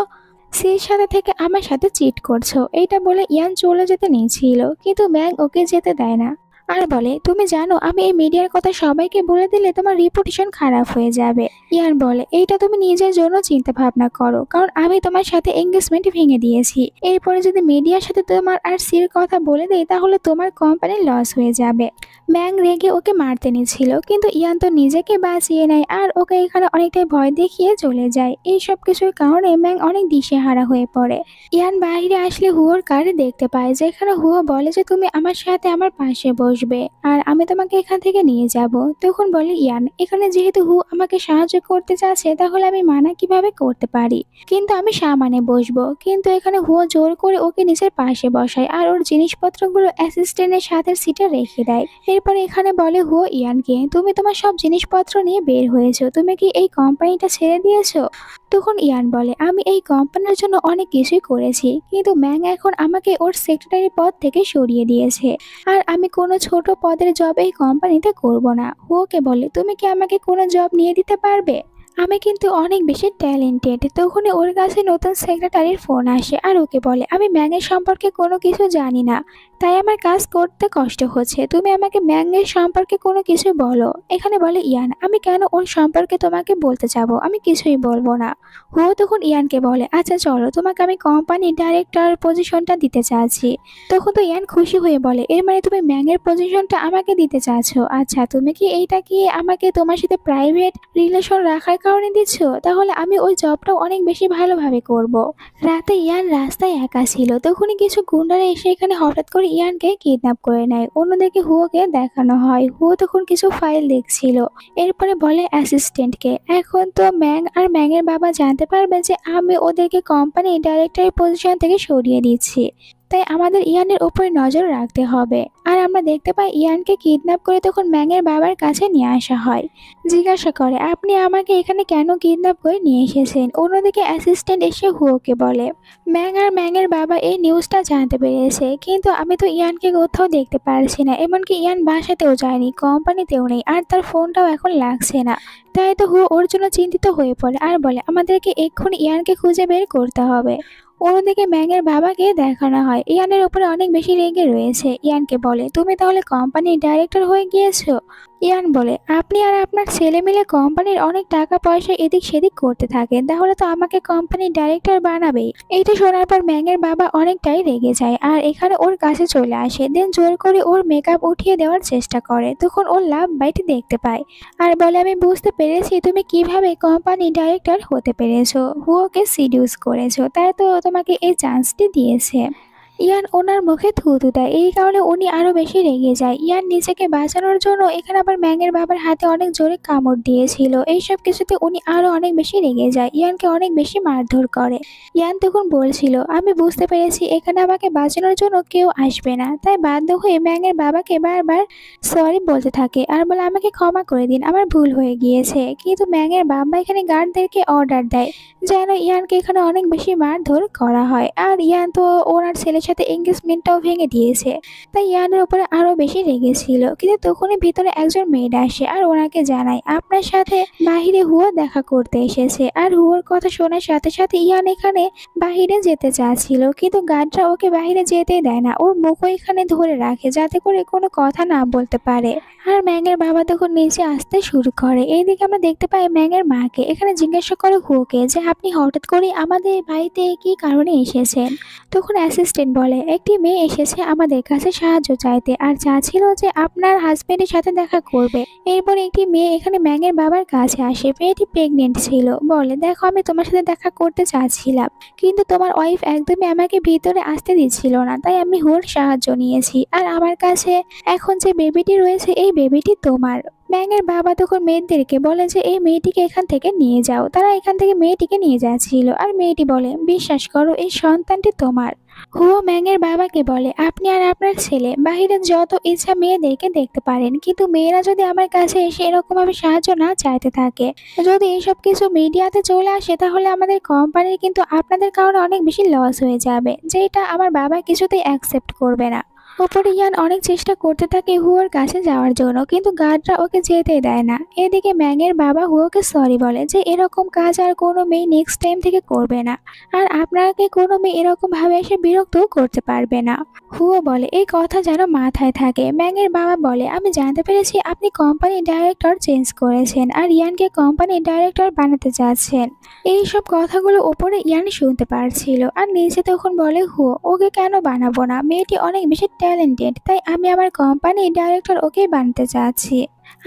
সেই সাথে থেকে আমার সাথে চিট করছো। এইটা বলে ইয়ান চলে যেতে নিয়েছিল, কিন্তু ম্যাং ওকে যেতে দেয় না। আর বলে, তুমি জানো আমি এই মিডিয়ার কথা সবাইকে বলে দিলে তোমার রিপুটেশন খারাপ হয়ে যাবে। ইয়ান বলে, এইটা তুমি নিজের জন্য চিন্তা ভাবনা করো, কারণ আমি তোমার সাথে এঙ্গেজমেন্ট ভেঙে দিয়েছি। এরপরে যদি মিডিয়ার সাথে তোমার আর সির কথা বলে দেই তাহলে তোমার কোম্পানির লস হয়ে যাবে। ম্যাং রেগে ওকে মারতে নিয়েছিল, কিন্তু ইয়ান তো নিজেকে বাঁচিয়ে নেয় আর ওকে এখানে অনেকটাই ভয় দেখিয়ে চলে যায়। এই সব কিছুর কারণে ম্যাং অনেক দিশেহারা হয়ে পড়ে। ইয়ান বাইরে আসলে হুয়োর কারে দেখতে পায়, যেখানে হুয়ো বলে যে তুমি আমার সাথে আমার পাশে বসবে আর আমি তোমাকে এখান থেকে নিয়ে যাব। তখন বলে ইয়ান, এখানে যেহেতু হু আমাকে সাহায্য করতে চাচ্ছে তাহলে আমি মানা কিভাবে করতে পারি, কিন্তু আমি সামনে বসবো। কিন্তু এখানে হুয়ো জোর করে ওকে নিজের পাশে বসায় আর ওর জিনিসপত্রগুলো অ্যাসিস্ট্যান্টের সাথে সিটে রেখে দেয়। এরপরে এখানে বলে হুয়ো ইয়ানকে, তুমি তোমার সব জিনিসপত্র নিয়ে বের হয়েছো, তুমি কি এই কোম্পানিটা ছেড়ে দিয়েছো? তখন ইয়ান বলে, আমি এই কোম্পানির জন্য অনেক কিছুই করেছি, কিন্তু ম্যাং এখন আমাকে ওর সেক্রেটারি পদ থেকে সরিয়ে দিয়েছে আর আমি কোনো ছোট পদের জব এই কোম্পানিতে করব না। ওকে বলে, তুমি কি আমাকে কোনো জব নিয়ে দিতে পারবে? আমি কিন্তু অনেক বেশি ট্যালেন্টেড। তখনই ওর কাছে নতুন সেক্রেটারির ফোন আসে আর ওকে বলে, আমি ম্যাংয়ের সম্পর্কে কোনো কিছু জানি না, তাই আমার কাজ করতে কষ্ট হচ্ছে, তুমি আমাকে ম্যাংয়ের সম্পর্কে কোনো কিছু বলো। এখানে বলে ইয়ান, আমি কেন ওর সম্পর্কে তোমাকে বলতে যাব, আমি কিছুই বলবো না। ও তখন ইয়ানকে বলে, আচ্ছা চলো, তোমাকে আমি কোম্পানির ডাইরেক্টর পজিশনটা দিতে চাচ্ছি। তখন তো ইয়ান খুশি হয়ে বলে, এর মানে তুমি ম্যাংয়ের পজিশনটা আমাকে দিতে চাচ্ছ? আচ্ছা, তুমি কি এইটা কি আমাকে তোমার সাথে প্রাইভেট রিলেশন রাখার কারণে দিচ্ছ? তাহলে আমি ওই জবটা অনেক বেশি ভালোভাবে করব। রাতে ইয়ান রাস্তায় একা ছিল, তখনই কিছু গুন্ডারা এসে এখানে হঠাৎ করে ইয়ানকে কিডন্যাপ করে নেয়। অন্যদিকে হুয়োকে দেখানো হয়, হুয়ো তখন কিছু ফাইল দেখছিল। এরপরে বলে অ্যাসিস্ট্যান্টকে, এখন তো ম্যাং আর ম্যাংয়ের বাবা জানতে পারবে যে আমি ওদেরকে কোম্পানি ডাইরেক্টরের পজিশন থেকে সরিয়ে দিচ্ছি, তাই আমাদের ইয়ানের উপরে নজর রাখতে হবে। আর আমরা দেখতে পাই ইয়ানকে কিডন্যাপ করে তখন ম্যাংয়ের বাবার কাছে নিয়ে আসা হয়। জিজ্ঞাসা করে, আপনি আমাকে এখানে কেন কিডন্যাপ করে নিয়ে এসেছেন? অন্যদিকে অ্যাসিস্ট্যান্ট এসে হুয়োকে বলে, ম্যাং আর ম্যাংয়ের বাবা এই নিউজটা জানতে পেরেছে, কিন্তু আমি তো ইয়ানকে কোথাও দেখতে পারছি না, এমনকি ইয়ান বাসাতেও যায়নি, কোম্পানিতেও নেই, আর তার ফোনটাও এখন লাগছে না। তাই তো হুয়ো ওর জন্য চিন্তিত হয়ে পড়ে আর বলে, আমাদেরকে এক্ষুনি ইয়ানকে খুঁজে বের করতে হবে। অন্যদিকে ম্যাংয়ের বাবাকে দেখানো হয় ইয়ানের উপরে অনেক বেশি রেগে রয়েছে। ইয়ানকে বলে, তুমি তাহলে কোম্পানির ডাইরেক্টর হয়ে গিয়েছো? ইয়ান বলে, আপনি আর আপনার ছেলে মিলে কোম্পানির অনেক টাকা পয়সা এদিক সেদিক করতে থাকেন, তাহলে তো আমাকে কোম্পানির ডাইরেক্টর বানাবেই। এইটা শোনার পর ম্যাংয়ের বাবা অনেকটাই রেগে যায় আর এখানে ওর কাছে চলে আসে, দেন জোর করে ওর মেকআপ উঠিয়ে দেওয়ার চেষ্টা করে। তখন ওর লাভ বাইট দেখতে পায় আর বলে, আমি বুঝতে পেরেছি তুমি কিভাবে কোম্পানি ডাইরেক্টর হতে পেরেছো, হুয়োকে সিডিউস করেছো, তাই তো তোমাকে এই চান্সটি দিয়েছে। ইয়ান ওনার মুখে থুতু দেয়, এই কারণে উনি আরো বেশি রেগে যায়। ইয়ান নিজেকে বাঁচানোর জন্য এখানে আবার ম্যাংয়ের বাবার হাতে অনেক জোরে কামড় দিয়েছিল। এইসব কিছুতে উনি আরো অনেক বেশি রেগে যায়, ইয়ানকে অনেক বেশি মারধর করে। ইয়ান তখন বলছিল, আমি বুঝতে পেরেছি এখানে আমাকে বাঁচানোর জন্য কেউ আসবে না, তাই বাধ্য হয়ে ম্যাংয়ের বাবাকে বারবার সরি বলতে থাকে আর বলে, আমাকে ক্ষমা করে দিন, আমার ভুল হয়ে গিয়েছে। কিন্তু ম্যাংয়ের বাবা এখানে গার্ডদেরকে অর্ডার দেয় যেন ইয়ানকে এখানে অনেক বেশি মারধর করা হয়। আর ইয়ান তো ওনার ছেলের সাথে এঙ্গেজমেন্টটাও ভেঙে দিয়েছে, তাই ইয়ানের উপরে আরো বেশি রেগেছিল। কিন্তু তখনই ভিতরে একজন মেয়েড আসে আর ওনাকে জানায়, আপনার সাথে বাহিরে হুয়ো দেখা করতে এসেছে। আর হুয়োর কথা শোনার সাথে সাথে ইয়ান এখানে বাহিরে যেতে চাচ্ছিল, কিন্তু গার্ডরা ওকে বাহিরে যেতে দেয় না, ওর মুখও এখানে ধরে রাখে যাতে করে কোনো কথা না বলতে পারে। আর ম্যাংয়ের বাবা তখন নিচে আসতে শুরু করে। এইদিকে আমরা দেখতে পাই ম্যাংয়ের মাকে এখানে জিজ্ঞাসা করে হুয়োকে যে, আপনি হঠাৎ করে আমাদের বাড়িতে কি কারণে এসেছেন? তখন অ্যাসিস্ট্যান্ট বলে, একটি মেয়ে এসেছে আমাদের কাছে সাহায্য চাইতে আর চাচ্ছিল যে আপনার হাজবেন্ডের সাথে দেখা করবে। এরপর একটি মেয়ে এখানে ম্যাংয়ের বাবার কাছে আসে, মেয়েটি প্রেগনেন্ট ছিল, বলে, দেখো আমি তোমার সাথে দেখা করতে চাচ্ছিলাম, কিন্তু তোমার ওয়াইফ একদমই আমাকে ভিতরে আসতে দিচ্ছিল না, তাই আমি হুয়োর সাহায্য নিয়েছি। আর আমার কাছে এখন যে বেবিটি রয়েছে এই বেবিটি তোমার। ম্যাংয়ের বাবা তখন মেয়েদেরকে বলে যে এই মেয়েটিকে এখান থেকে নিয়ে যাও। তারা এখান থেকে মেয়েটিকে নিয়ে যাচ্ছিল আর মেয়েটি বলে, বিশ্বাস করো এই সন্তানটি তোমার। হুয়ো ম্যাংয়ের বাবাকে বলে, আপনি আর আপনার ছেলে বাহিরে যত ইচ্ছা মেয়েদেরকে দেখতে পারেন, কিন্তু মেয়েরা যদি আমার কাছে এসে এরকম ভাবে সাহায্য না চাইতে থাকে, যদি এইসব কিছু মিডিয়াতে চলে আসে, তাহলে আমাদের কোম্পানির কিন্তু আপনাদের কারণে অনেক বেশি লস হয়ে যাবে, যেটা আমার বাবা কিছুতেই অ্যাকসেপ্ট করবে না। ওপরে ইয়ান অনেক চেষ্টা করতে থাকে হুয়োর কাছে যাওয়ার জন্য, কিন্তু গার্ডরা ওকে যেতে দেয় না। এদিকে ম্যাংয়ের বাবা হুয়োকে সরি বলে যে এরকম কাজ আর কোনো মেয়ে নেক্সট টাইম থেকে করবে না, আর আপনাকে কোনো মেয়ে এরকম ভাবে এসে বিরক্তও করতে পারবে না। হুয়ো বলে এই কথা যেন মাথায় থাকে। ম্যাংয়ের বাবা বলে আমি জানতে পেরেছি আপনি কোম্পানির ডাইরেক্টর চেঞ্জ করেছেন আর ইয়ানকে কোম্পানির ডাইরেক্টর বানাতে চাচ্ছেন। এইসব কথাগুলো ওপরে ইয়ান শুনতে পারছিল আর নিচে তখন বলে হুয়ো ওকে কেন বানাবো না, মেয়েটি অনেক বেশি ট্যালেন্টেড, তাই আমি আমার কোম্পানির ডাইরেক্টর ওকেই বানাতে চাচ্ছি।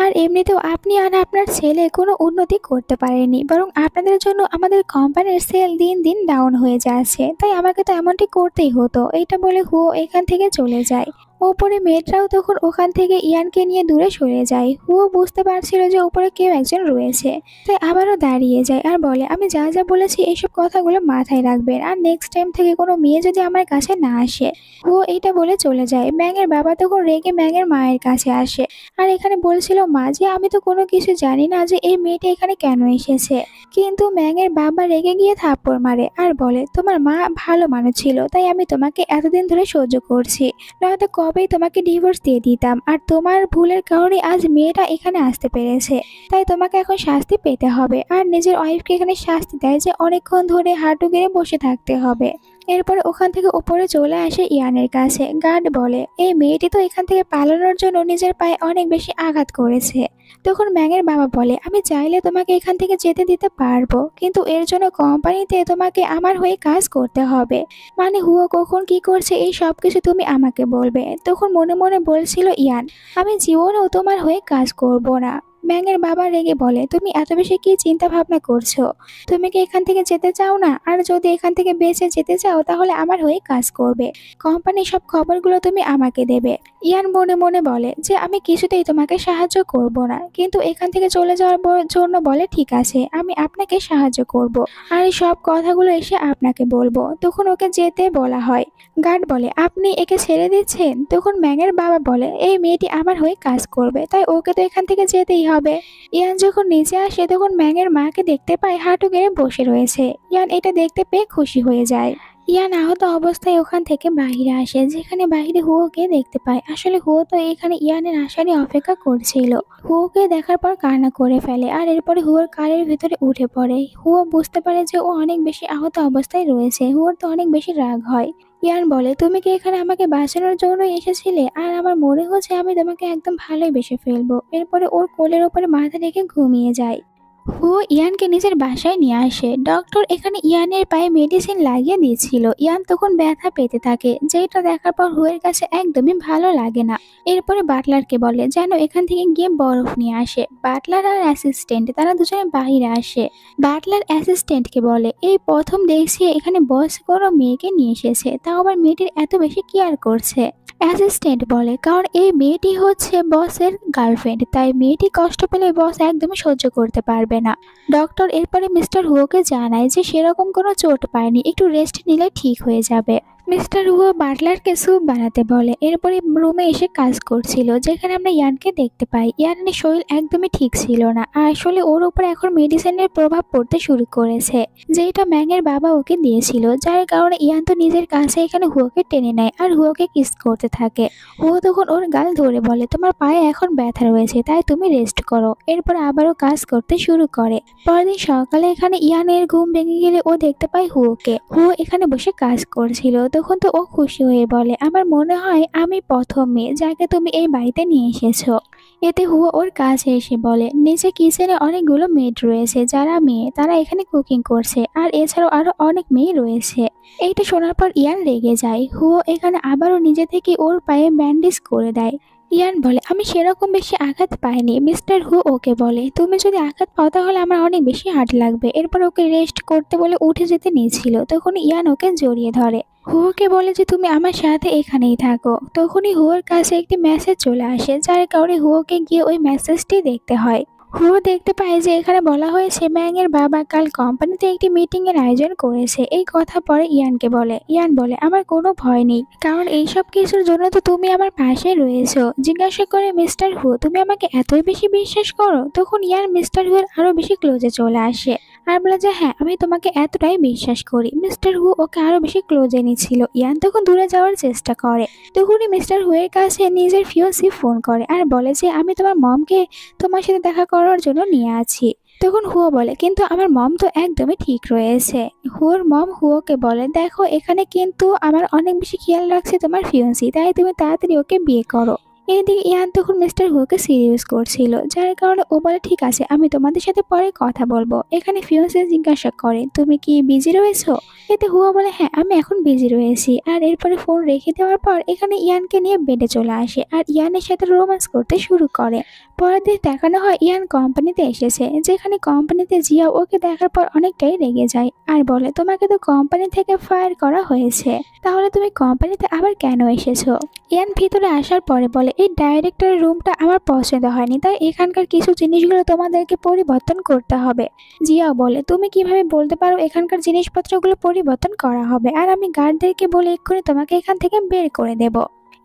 আর এমনিতেও আপনি আর আপনার ছেলে কোনো উন্নতি করতে পারেনি, বরং আপনাদের জন্য আমাদের কোম্পানির সেল দিন দিন ডাউন হয়ে যাচ্ছে, তাই আমাকে তো এমনটি করতেই হতো। এইটা বলে হুয়ো এখান থেকে চলে যায়। ওপরে মেয়েটাও তখন ওখান থেকে ইয়ানকে নিয়ে দূরে সরে যায়। হুয়ো বুঝতে পারছিল যে ওপরে কেউ একজন রয়েছে, তাই আবারও দাঁড়িয়ে যায় আর বলে আমি যা যা বলেছি এইসব কথাগুলো মাথায় রাখবেন, আর নেক্সট টাইম থেকে কোনো মেয়ে যদি আমার কাছে না আসে। হুয়ো এইটা বলে চলে যায়। ম্যাংয়ের বাবা তখন রেগে ম্যাংয়ের মায়ের কাছে আসে আর এখানে বলছিল মা যে আমি তো কোনো কিছু জানি না যে এই মেয়েটা এখানে কেন এসেছে, কিন্তু ম্যাংয়ের বাবা রেগে গিয়ে থাপ্পড় মারে আর বলে তোমার মা ভালো মানুষ ছিল, তাই আমি তোমাকে এতদিন ধরে সহ্য করছি, নয়তো কবেই তোমাকে ডিভোর্স দিয়ে দিতাম। আর তোমার ভুলের কারণে আজ মেয়েটা এখানে আসতে পেরেছে, তাই তোমাকে এখন শাস্তি পেতে হবে। আর নিজের ওয়াইফকে এখানে শাস্তি দেয় যে অনেকক্ষণ ধরে হাঁটু গেড়ে বসে থাকতে হবে। এরপরে ওখান থেকে উপরে চলে আসে ইয়ানের কাছে। গার্ড বলে এই মেয়েটি তো এখান থেকে পালানোর জন্য নিজের পায়ে অনেক বেশি আঘাত করেছে। তখন ম্যাংয়ের বাবা বলে আমি চাইলে তোমাকে এখান থেকে যেতে দিতে পারবো, কিন্তু এর জন্য কোম্পানিতে তোমাকে আমার হয়ে কাজ করতে হবে। মানে হুয়ো কখন কি করছে এই সব কিছু তুমি আমাকে বলবে। তখন মনে মনে বলছিল ইয়ান আমি জীবনেও তোমার হয়ে কাজ করব না। ম্যাংয়ের বাবা রেগে বলে তুমি এত বেশি কি চিন্তা ভাবনা করছো, তুমি কি এখান থেকে যেতে চাও না? আর যদি এখান থেকে বেঁচে যেতে চাও তাহলে আমার হয়ে কাজ করবে, কোম্পানির সব খবরগুলো তুমি আমাকে দেবে। ইয়ান মনে মনে বলে যে আমি কিছুতেই তোমাকে সাহায্য করব না, কিন্তু এখান থেকে চলে যাওয়ার জন্য বলে ঠিক আছে আমি আপনাকে সাহায্য করব, আর এই সব কথাগুলো এসে আপনাকে বলবো। তখন ওকে যেতে বলা হয়। গার্ড বলে আপনি একে ছেড়ে দিচ্ছেন? তখন ম্যাংয়ের বাবা বলে এই মেয়েটি আমার হয়ে কাজ করবে, তাই ওকে তো এখান থেকে যেতেই হবে। ইয়ান যখন নিচে আসে তখন ম্যাংয়ের মাকে দেখতে পায় হাঁটু গেড়ে বসে রয়েছে। ইয়ান এটা দেখতে পেয়ে খুশি হয়ে যায়। ইয়ান আহত অবস্থায় ওখান থেকে বাহিরে আসে, যেখানে বাহিরে হুয়োকে দেখতে পায়। আসলে হুয়ো তো এখানে ইয়ানের আসারই অপেক্ষা করছিল। হুয়োকে দেখার পর কান্না করে ফেলে আর এরপরে হুয়োর কারের ভিতরে উঠে পড়ে। হুয়ো বুঝতে পারে যে ও অনেক বেশি আহত অবস্থায় রয়েছে। হুয়োর তো অনেক বেশি রাগ হয়। ইয়ান বলে তুমি কি এখানে আমাকে বাঁচানোর জন্য এসেছিলে? আর আমার মনে হচ্ছে আমি তোমাকে একদম ভালোই বেসে ফেলবো। এরপরে ওর কোলের ওপরে মাথা রেখে ঘুমিয়ে যায়। হুয়ো ইয়ানকে নিজের বাসায় নিয়ে আসে। ডক্টর এখানে ইয়ানের পায়ে মেডিসিন লাগিয়ে দিয়েছিল। ইয়ান তখন ব্যথা পেতে থাকে, যেটা দেখার পর হুয়ের কাছে একদমই ভালো লাগে না। এরপরে বাটলারকে বলে যেন এখান থেকে গিয়ে বরফ নিয়ে আসে। বাটলার আর অ্যাসিস্ট্যান্ট তারা দুজনে বাইরে আসে। বাটলার অ্যাসিস্ট্যান্টকে বলে এই প্রথম দেখছি এখানে বস কোনো মেয়েকে নিয়ে এসেছে, তাও আবার মেয়েটির এত বেশি কেয়ার করছে। অ্যাসিস্ট্যান্ট বলে কারণ এই মেয়েটি হচ্ছে বসের গার্লফ্রেন্ড, তাই মেয়েটি কষ্ট পেলে বস একদমই সহ্য করতে পারবে না। ডক্টর এরপরে মিস্টার হুয়োকে জানায় যে সেরকম কোনো চোট পায়নি, একটু রেস্ট নিলে ঠিক হয়ে যাবে। মিস্টার হুয়ো বাটলারকে স্যুপ বানাতে বলে। এরপরে রুমে এসে কাজ করছিল, যেখানে আমরা ইয়ানকে দেখতে পাই। ইয়ানের শরীর একদমই ঠিক ছিল না, আসলে ওর উপর এখন মেডিসিনের প্রভাব পড়তে শুরু করেছে, যেটা ম্যাংয়ের বাবা ওকে দিয়েছিল, যার কারণে ইয়ান তো নিজের কাছে এখানে হুয়োকে টেনে নেয় আর হুয়োকে কিস করতে থাকে। হুয়ো তখন ওর গাল ধরে বলে তোমার পায়ে এখন ব্যথা রয়েছে, তাই তুমি রেস্ট করো। এরপর আবারও কাজ করতে শুরু করে। পরদিন সকালে এখানে ইয়ানের ঘুম ভেঙে গেলে ও দেখতে পায় হুয়োকে। হুয়ো এখানে বসে কাজ করছিল। তখন তো ও খুশি হয়ে বলে আমার মনে হয় আমি প্রথম মেয়ে যাকে তুমি এই বাড়িতে নিয়ে এসেছো। এতে হুয়ো ওর কাছে এসে বলে নিচে কিচেনে অনেকগুলো মেড রয়েছে যারা মেয়ে, তারা এখানে কুকিং করছে, আর এছাড়াও আরো অনেক মেয়ে রয়েছে। এইটা শোনার পর ইয়ান রেগে যায়। হুয়ো এখানে আবারও নিজে থেকে ওর পায়ে ব্যান্ডেজ করে দেয়। ইয়ান বলে আমি সেরকম বেশি আঘাত পাইনি। মিস্টার হু ওকে বলে তুমি যদি আঘাত পাও তাহলে আমার অনেক বেশি হার্ট লাগবে। এরপর ওকে রেস্ট করতে বলে উঠে যেতে নিয়েছিল, তখন ইয়ান ওকে জড়িয়ে ধরে। হুয়োকে বলে যে তুমি আমার সাথে এখানেই থাকো। তখনই হুয়োর কাছে একটি মেসেজ চলে আসে, যার কারণে হুয়োকে গিয়ে ওই মেসেজটি দেখতে হয়। হুয়ো দেখতে পায় যে এখানে বলা হয়েছে ম্যাংয়ের বাবা কাল কোম্পানিতে একটি মিটিং এর আয়োজন করেছে। এই কথা পরে ইয়ানকে বলে। ইয়ান বলে আমার কোনো ভয় নেই, কারণ এইসব কিছুর জন্য তো তুমি আমার পাশে রয়েছো। জিজ্ঞাসা করে মিস্টার হু তুমি আমাকে এতই বেশি বিশ্বাস করো? তখন ইয়ান মিস্টার হুয়ের আরো বেশি ক্লোজে চলে আসে আর বলে যে হ্যাঁ আমি তোমাকে এতটাই বিশ্বাস করি। মিস্টার হু ওকে আরো বেশি ক্লোজে নিচ্ছিল। ইয়ান তখন দূরে যাওয়ার চেষ্টা করে, তখনই মিস্টার হু এর কাছে নিজের ফিয়ন্সি ফোন করে আর বলে যে আমি তোমার মমকে তোমার সাথে দেখা করার জন্য নিয়ে আছি। তখন হুয়ো বলে কিন্তু আমার মম তো একদমই ঠিক রয়েছে। হুয়োর মম হুয়োকে বলে দেখো এখানে কিন্তু আমার অনেক বেশি খেয়াল রাখছে তোমার ফিয়ন্সি, তাই তুমি তাড়াতাড়ি ওকে বিয়ে করো। এদিকে ইয়ান তখন মিস্টার হুকে সিরিয়াস করছিল, যার কারণে ও বলে ঠিক আছে আমি তোমাদের সাথে পরে কথা বলবো। এখানে ফিয়ন্সে জিজ্ঞাসা করে তুমি কি বিজি রয়েছো? এতে হুয়া বলে হ্যাঁ আমি এখন বিজি রয়েছি। আর এরপরে ফোন রেখে দেওয়ার পর এখানে ইয়ানকে নিয়ে বেডে চলে আসে আর ইয়ানের সাথে রোম্যান্স করতে শুরু করে। পরের দিন দেখানো হয় ইয়ান কোম্পানিতে এসেছে, যেখানে কোম্পানিতে জিয়া ওকে দেখার পর অনেকটাই রেগে যায় আর বলে তোমাকে তো কোম্পানি থেকে ফায়ার করা হয়েছে, তাহলে তুমি কোম্পানিতে আবার কেন এসেছো? ইয়ান ভিতরে আসার পরে বলে এই ডাইরেক্টরের রুমটা আমার পছন্দ হয়নি, তাই এখানকার কিছু জিনিসগুলো তোমাদেরকে পরিবর্তন করতে হবে। জিয়াও বলে তুমি কিভাবে বলতে পারো এখানকার জিনিসপত্রগুলো পরিবর্তন করা হবে, আর আমি গার্ডদেরকে বলে এক্ষুনি তোমাকে এখান থেকে বের করে দেব।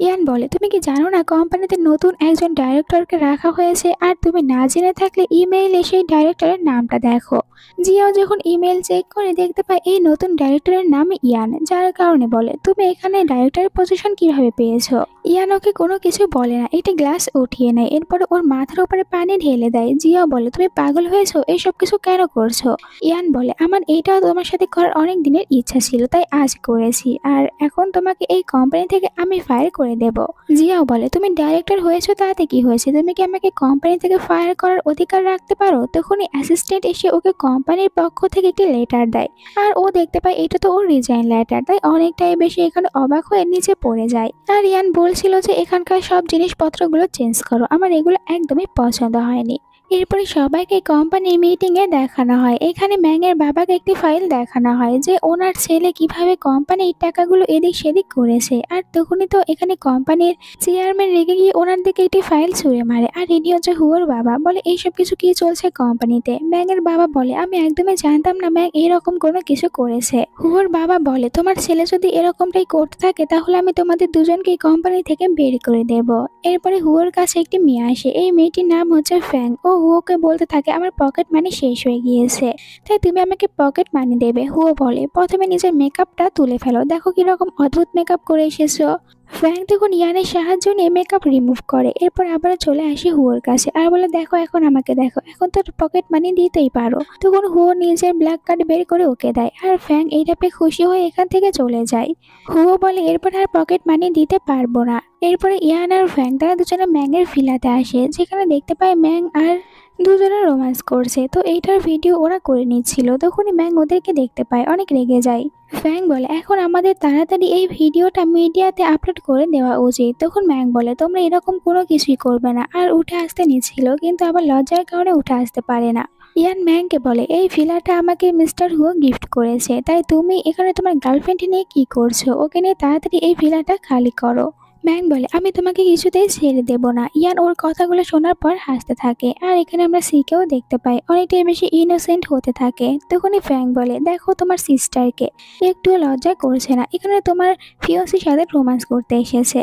ইয়ান বলে তুমি কি জানো না কোম্পানিতে নতুন একজন ডাইরেক্টরকে রাখা হয়েছে, আর তুমি না জেনে থাকলে ইমেইলে সেই ডাইরেক্টরের নামটা দেখো। জিয়াও যখন ইমেল চেক করে দেখতে পায় এই নতুন ডাইরেক্টরের নাম ইয়ান, যার কারণে বলে তুমি এখানে ডাইরেক্টরের পজিশন কিভাবে পেয়েছো? ইয়ান ওকে কোনো কিছু বলে না, একটি গ্লাস উঠিয়ে নেয়, এরপরে ওর মাথার উপরে পানি ঢেলে দেয়। জিয়াও বলে তুমি পাগল হয়েছো, এইসব কিছু কেন করছো? ইয়ান বলে আমার এইটাও তোমার সাথে করার অনেক দিনের ইচ্ছা ছিল, তাই আজ করেছি, আর এখন তোমাকে এই কোম্পানি থেকে আমি ফায়ার করে দেব। জিয়াও বলে তুমি ডাইরেক্টর হয়েছো তাতে কি হয়েছে, তুমি কি আমাকে কোম্পানি থেকে ফায়ার করার অধিকার রাখতে পারো? তখনই অ্যাসিস্ট্যান্ট এসে ওকে কোম্পানির পক্ষ থেকে একটি লেটার দেয়, আর ও দেখতে পায় এটা তো ওর রিজাইন লেটার, তাই অনেকটাই বেশি এখানে অবাক হয়ে নিচে পড়ে যায়। আর ইয়ান বলছিল যে এখানকার সব জিনিসপত্রগুলো চেঞ্জ করো, আমার এগুলো একদমই পছন্দ হয়নি। এরপরে সবাইকে কোম্পানির মিটিং এ দেখানো হয়। এখানে ম্যাংয়ের বাবাকে একটি ফাইল দেখানো হয় যে ওনার ছেলে কিভাবে কোম্পানির টাকাগুলো এদিক সেদিক করেছে, আর তখনই তো এখানে কোম্পানির চেয়ারম্যান রেগে গিয়ে ওনার দিকে একটি ফাইল ছুঁড়ে মারে, আর ইনি হচ্ছে হুয়োর বাবা। বলে এইসব কিছু কি চলছে কোম্পানিতে? ম্যাংয়ের বাবা বলে আমি একদমই জানতাম না ম্যাং এরকম কোনো কিছু করেছে। হুয়োর বাবা বলে তোমার ছেলে যদি এরকমটাই করতে থাকে তাহলে আমি তোমাদের দুজনকে কোম্পানি থেকে বের করে দেব। এরপরে হুয়োর কাছে একটি মেয়ে আসে, এই মেয়েটির নাম হচ্ছে ফ্যাং। ও হুয়োকে বলতে থাকে আমার পকেট মানি শেষ হয়ে গিয়েছে, তাই তুমি আমাকে পকেট মানি দেবে। হুয়ো বলে প্রথমে নিজের মেকআপটা তুলে ফেলো, দেখো কিরকম অদ্ভুত মেকআপ করে এসেছো। ফ্যাং তখন ইয়ানের সাহায্য নিয়ে মেকআপ রিমুভ করে, এরপর আবার চলে আসে হুয়োর কাছে আর বলে দেখো এখন আমাকে দেখো, এখন তো পকেট মানি দিতেই পারো। তখন হুয়ো নিজের ব্ল্যাক কার্ড বের করে ওকে দেয়, আর ফ্যাং এইটা পেয়ে খুশি হয়ে এখান থেকে চলে যায়। হুয়ো বলে এরপর আর পকেট মানি দিতে পারবো না। এরপরে ইয়ান আর ফ্যাং তারা দুজনে ম্যাংয়ের ভিলাতে আসে, যেখানে দেখতে পায় ম্যাং আর দুজনে রোম্যান্স করছে। তো এইটার ভিডিও ওরা করে নিচ্ছিল, তখনই ম্যাং ওদেরকে দেখতে পায়, অনেক রেগে যায়। ফ্যাং বলে এখন আমাদের তাড়াতাড়ি এই ভিডিওটা মিডিয়াতে আপলোড করে দেওয়া উচিত। তখন ম্যাং বলে তোমরা এরকম কোনো কিছুই করবে না, আর উঠে আসতে নিচ্ছিল কিন্তু আবার লজ্জার কারণে উঠে আসতে পারে না। ইয়ান ম্যাংকে বলে এই ভিলাটা আমাকে মিস্টার হুয়ো গিফট করেছে, তাই তুমি এখানে তোমার গার্লফ্রেন্ড নিয়ে কি করছো? ওকে নিয়ে তাড়াতাড়ি এই ভিলাটা খালি করো। ম্যাং বলে আমি তোমাকে কিছুতেই ছেড়ে দেব না। ইয়ান ওর কথাগুলো শোনার পর হাসতে থাকে, আর এখানে আমরা সিকেও দেখতে পাই অনেকটাই বেশি ইনোসেন্ট হতে থাকে। তখনই ফ্যাং বলে দেখো তোমার সিস্টারকে, একটুও লজ্জা করছে না, এখানে তোমার ফিয়ন্সির সাথে রোম্যান্স করতে এসেছে।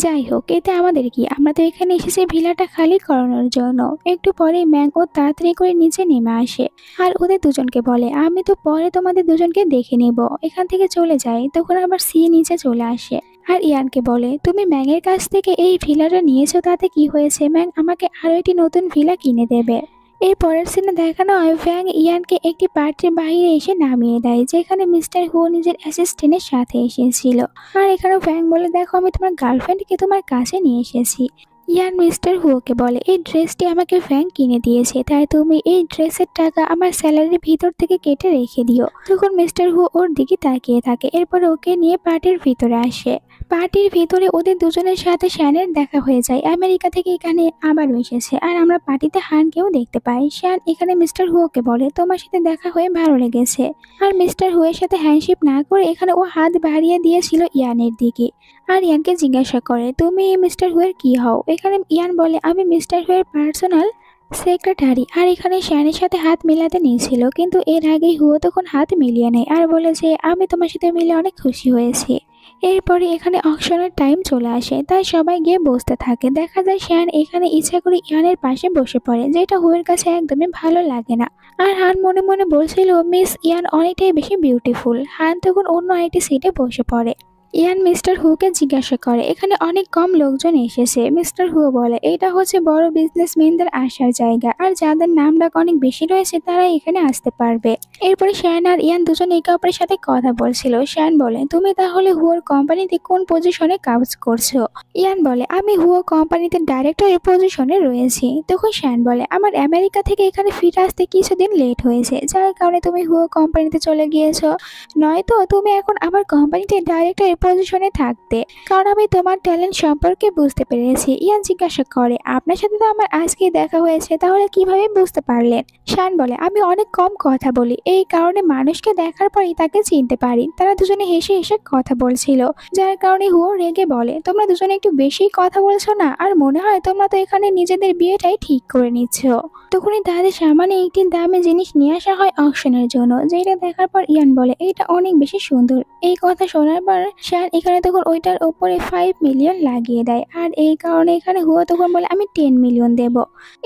যাই হোক এতে আমাদের কি, আমরা তো এখানে এসেছি ভিলাটা খালি করানোর জন্য। একটু পরে ম্যাং ও তাড়াতাড়ি করে নিচে নেমে আসে আর ওদের দুজনকে বলে আমি তো পরে তোমাদের দুজনকে দেখে নেব, এখান থেকে চলে যাই। তখন আবার সি নিচে চলে আসে আর ইয়ানকে বলে তুমি ম্যাংয়ের কাছ থেকে এই ভিলাটা নিয়েছো, তাতে কি হয়েছে? ম্যাং আমাকে আরো একটি নতুন ভিলা কিনে দেবে। এর পরের সিনে দেখানো হয় ফ্যাং ইয়ানকে একটি পার্টির বাইরে এসে নামিয়ে দেয়, যেখানে মিস্টার হু নিজের অ্যাসিস্ট্যান্টের সাথে এসেছিল। আর এখানে ফ্যাং বলে দেখো আমি তোমার গার্লফ্রেন্ডকে তোমার কাছে নিয়ে এসেছি। ইয়ান মিস্টার হুকে বলে এই ড্রেসটি আমাকে ফ্যাং কিনে দিয়েছে, তাই তুমি এই ড্রেসের টাকা আমার স্যালারির ভিতর থেকে কেটে রেখে দিও। তখন মিস্টার হু ওর দিকে তাকিয়ে থাকে, এরপর ওকে নিয়ে পার্টির ভিতরে আসে। পার্টির ভিতরে ওদের দুজনের সাথে শ্যানের দেখা হয়ে যায়। আমেরিকা থেকে এখানে আবারও এসেছে, আর আমরা পার্টিতে হানকেও দেখতে পাই। শ্যান এখানে মিস্টার হুকে বলে তোমার সাথে দেখা হয়ে ভালো লেগেছে, আর মিস্টার হুয়ের সাথে হ্যান্ডশেক না করে এখানে ও হাত বাড়িয়ে দিয়েছিল ইয়ানের দিকে। আর ইয়ানকে জিজ্ঞাসা করে তুমি মিস্টার হুয়ের কি হও? এখানে ইয়ান বলে আমি মিস্টার হুয়ের পার্সোনাল সেক্রেটারি। আর এখানে শ্যানের সাথে হাত মিলাতে নিয়েছিল, কিন্তু এর আগেই হুয়ো তখন হাত মিলিয়ে নেয় আর বলে যে আমি তোমার সাথে মিলে অনেক খুশি হয়েছি। এরপরে এখানে অকশনের টাইম চলে আসে, তাই সবাই গিয়ে বসতে থাকে। দেখা যায় শ্যান এখানে ইচ্ছা করে ইয়ানের পাশে বসে পড়ে, যেটা হুয়ের কাছে একদমই ভালো লাগে না। আর হান মনে মনে বলছিল মিস ইয়ান অনেকটাই বেশি বিউটিফুল। হান তখন অন্য একটি সিটে বসে পড়ে। ইয়ান মিস্টার হুকে জিজ্ঞাসা করে এখানে অনেক কম লোকজন এসেছে। মিস্টার হু বলে এটা হচ্ছে বড় বিজনেসম্যানদের আসার জায়গা, আর যাদের নাম ডাক অনেক বেশি রয়েছে তারা এখানে আসতে পারবে। এরপরে শ্যান আর ইয়ান দুজন একে অপরের সাথে কথা বলছিল। শ্যান বলে তুমি তাহলে হুয়োর কোম্পানিতে কোন পজিশনে কাজ করছো? ইয়ান বলে আমি হুয়ো কোম্পানিতে ডাইরেক্টরের পজিশনে রয়েছি। তখন শ্যান বলে আমার আমেরিকা থেকে এখানে ফিরে আসতে কিছুদিন লেট হয়েছে, যার কারণে তুমি হুয়ো কোম্পানিতে চলে গিয়েছো। নয়তো তুমি এখন আমার কোম্পানিতে ডাইরেক্টরের পজিশনে থাকতে, কারণ আমি তোমার ট্যালেন্ট সম্পর্কে বুঝতে পেরেছি। ইয়ান জিজ্ঞাসা করে আপনার সাথে তো আমার আজকে দেখা হয়েছে, তাহলে কিভাবে বুঝতে পারলেন? শান বলে আমি অনেক কম কথা বলি, এই কারণে মানুষকে দেখার পরই তাকে চিনতে পারি। তারা দুজনে হেসে হেসে কথা বলছিল, যার কারণে হুয়ো রেগে বলে তোমরা দুজনে একটু বেশি কথা বলছো না? আর মনে হয় তোমরা তো এখানে নিজেদের বিয়েটাই ঠিক করে নিচ্ছ। তখনই তাদের সামনে একটি দামি জিনিস নিয়ে আসা হয় অকশনের জন্য, যেটা দেখার পর ইয়ান বলে এটা অনেক বেশি সুন্দর। এই কথা শোনার পর শ্যান এখানে তখন ওইটার ওপরে 5 মিলিয়ন লাগিয়ে দেয়, আর এই কারণে এখানে হুয়ো তখন বলে আমি 10 মিলিয়ন দেব।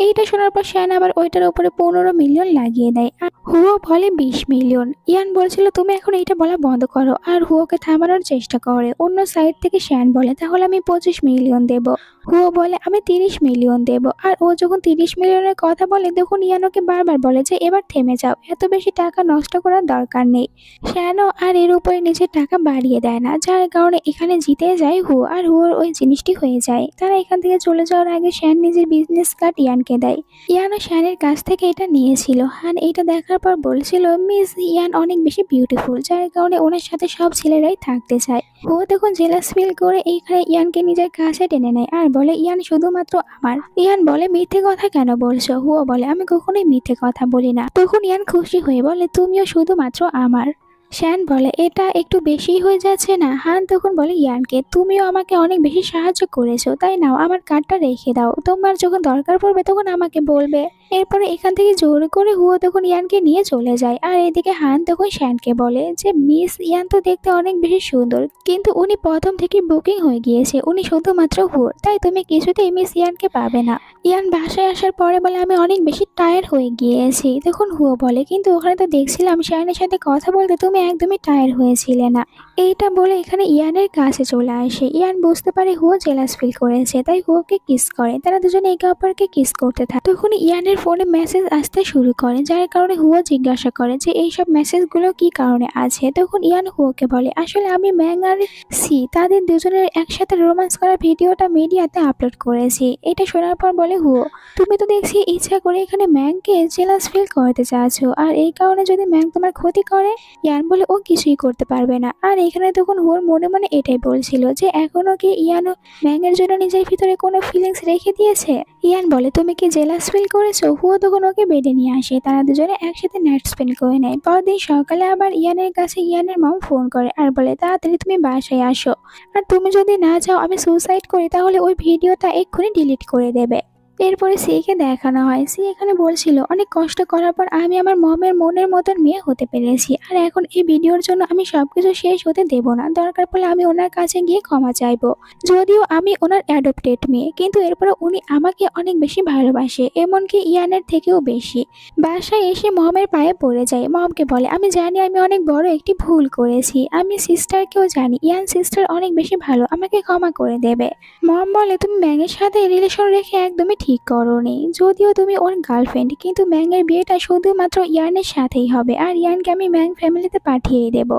এইটা শোনার পর শ্যান আবার ওইটার ওপরে 15 মিলিয়ন লাগিয়ে দেয়, আর হুয়ো বলে 20 মিলিয়ন। ইয়ান বলছিল তুমি এখন এইটা বলা বন্ধ করো, আর হুয়োকে থামানোর চেষ্টা করে। অন্য সাইড থেকে শ্যান বলে তাহলে আমি 25 মিলিয়ন দেব। হুয়ো বলে আমি 30 মিলিয়ন দেব। আর ও যখন 30 মিলিয়নের কথা বলে তখন ইয়ান ওকে বারবার বলে যে এবার থেমে যাও, এত বেশি টাকা নষ্ট করার দরকার নেই। শ্যানও আর এর উপরে নিজের টাকা বাড়িয়ে দেয় না, যার কারণে এখানে জিতে যায় হুয়ো, আর হুয়োর ওই জিনিসটি হয়ে যায়। তারা এখান থেকে চলে যাওয়ার আগে শ্যান নিজের বিজনেস কার্ড ইয়ানকে দেয়। ইয়ানও শ্যানের কাছ থেকে এটা নিয়েছিল। হান এইটা দেখার পর বলছিল মিস ইয়ান অনেক বেশি বিউটিফুল, যার কারণে ওনার সাথে সব ছেলেরাই থাকতে চায়। হুয়ো তখন জেলাস ফিল করে এইখানে ইয়ানকে নিজের কাছে টেনে নেয় আর বলে ইয়ান শুধুমাত্র আমার। ইয়ান বলে মিথ্যে কথা কেন বলছো? হুয়ো বলে আমি কখনোই মিথ্যে কথা বলি না। তখন ইয়ান খুশি হয়ে বলে তুমিও শুধুমাত্র আমার। শ্যান বলে এটা একটু বেশি হয়ে যাচ্ছে না? হান তখন বলে ইয়ানকে তুমিও আমাকে অনেক বেশি সাহায্য করেছো, তাই নাও আমার কার্ডটা রেখে দাও, তোমার যখন দরকার পড়বে তখন আমাকে বলবে। এরপরে এখান থেকে জোর করে হুয়ো তখন ইয়ানকে নিয়ে চলে যায়। আর এদিকে হান তখন শ্যানকে বলে যে মিস ইয়ান তো দেখতে অনেক বেশি সুন্দর, কিন্তু উনি প্রথম থেকে বুকিং হয়ে গিয়েছে, উনি শুধুমাত্র হুয়োর, তাই তুমি কিছুতেই মিস ইয়ানকে পাবে না। ইয়ান বাসায় আসার পরে বলে আমি অনেক বেশি টায়ার্ড হয়ে গিয়েছি। তখন হুয়ো বলে কিন্তু ওখানে তো দেখছিলাম শ্যানের সাথে কথা বলতে তুমি একদমই টায়ার্ড হয়েছিলে না। এইটা বলে এখানে ইয়ানের কাছে চলে আসে। ইয়ান বুঝতে পারে হুয়ো জেলাস ফিল করেছে, তাই হুয়োকে কিস করে। তারা দুজনে একে অপরকে কিস করতে থাকে। তখন ইয়ানের ফোনে মেসেজ আসতে শুরু করে, যার কারণে হুয়ো জিজ্ঞাসা করে যে এইসব মেসেজগুলো কি কারণে আছে। তখন ইয়ান হুয়োকে বলে আসলে আমি ম্যাং আর সি তাদের দুজনের একসাথে রোম্যান্স করার ভিডিওটা মিডিয়াতে আপলোড করেছি। এটা শোনার পর বলে হুয়ো তুমি তো দেখছি ইচ্ছা করে এখানে ম্যাংকে জেলাস ফিল করতে চাচ্ছো, আর এই কারণে যদি ম্যাং তোমার ক্ষতি করে। ইয়ান বলে ও কিছুই করতে পারবে না। আর এখানে তখন হুয়োর মনে মনে এটাই বলছিল যে এখনো কি ইয়ান ম্যাংয়ের জন্য নিজের ভিতরে কোনো ফিলিংস রেখে দিয়েছে। ইয়ান বলে তুমি কি জেলাস ফিল করেছো? হুয়ো তখন ওকে বেডে নিয়ে আসে। তারা দুজনে একসাথে নাইট স্পেন্ড করে নেয়। পরদিন সকালে আবার ইয়ানের কাছে ইয়ানের মম ফোন করে আর বলে তাড়াতাড়ি তুমি বাসায় আসো, আর তুমি যদি না যাও আমি সুসাইড করি তাহলে ওই ভিডিওটা এক্ষুনি ডিলিট করে দেবে। এরপরে সিকে দেখানো হয়। সি এখানে বলছিল অনেক কষ্ট করার পর আমি আমার মমের মনের মতন মেয়ে হতে পেরেছি, আর এখন এই ভিডিওর জন্য আমি সবকিছু শেষ হতে দেব না। দরকার পড়লে আমি ওনার কাছে গিয়ে ক্ষমা চাইবো, যদিও আমি ওনার অ্যাডপ্টেড মেয়ে, কিন্তু এরপরে উনি আমাকে অনেক বেশি ভালোবাসে, এমনকি ইয়ানের থেকেও বেশি। বাসায় এসে মমের পায়ে পড়ে যায়। মমকে বলে আমি জানি আমি অনেক বড় একটি ভুল করেছি, আমি সিস্টারকেও জানি ইয়ান সিস্টার অনেক বেশি ভালো, আমাকে ক্ষমা করে দেবে। মম বলে তুমি ম্যাংয়ের সাথে রিলেশন রেখে একদমই ঠিক করোনি, যদিও তুমি ওর গার্লফ্রেন্ড, কিন্তু ম্যাংয়ের বিয়েটা শুধুমাত্র ইয়ানের সাথেই হবে, আর ইয়ানকে আমি ম্যাং ফ্যামিলিতে পাঠিয়ে দেব।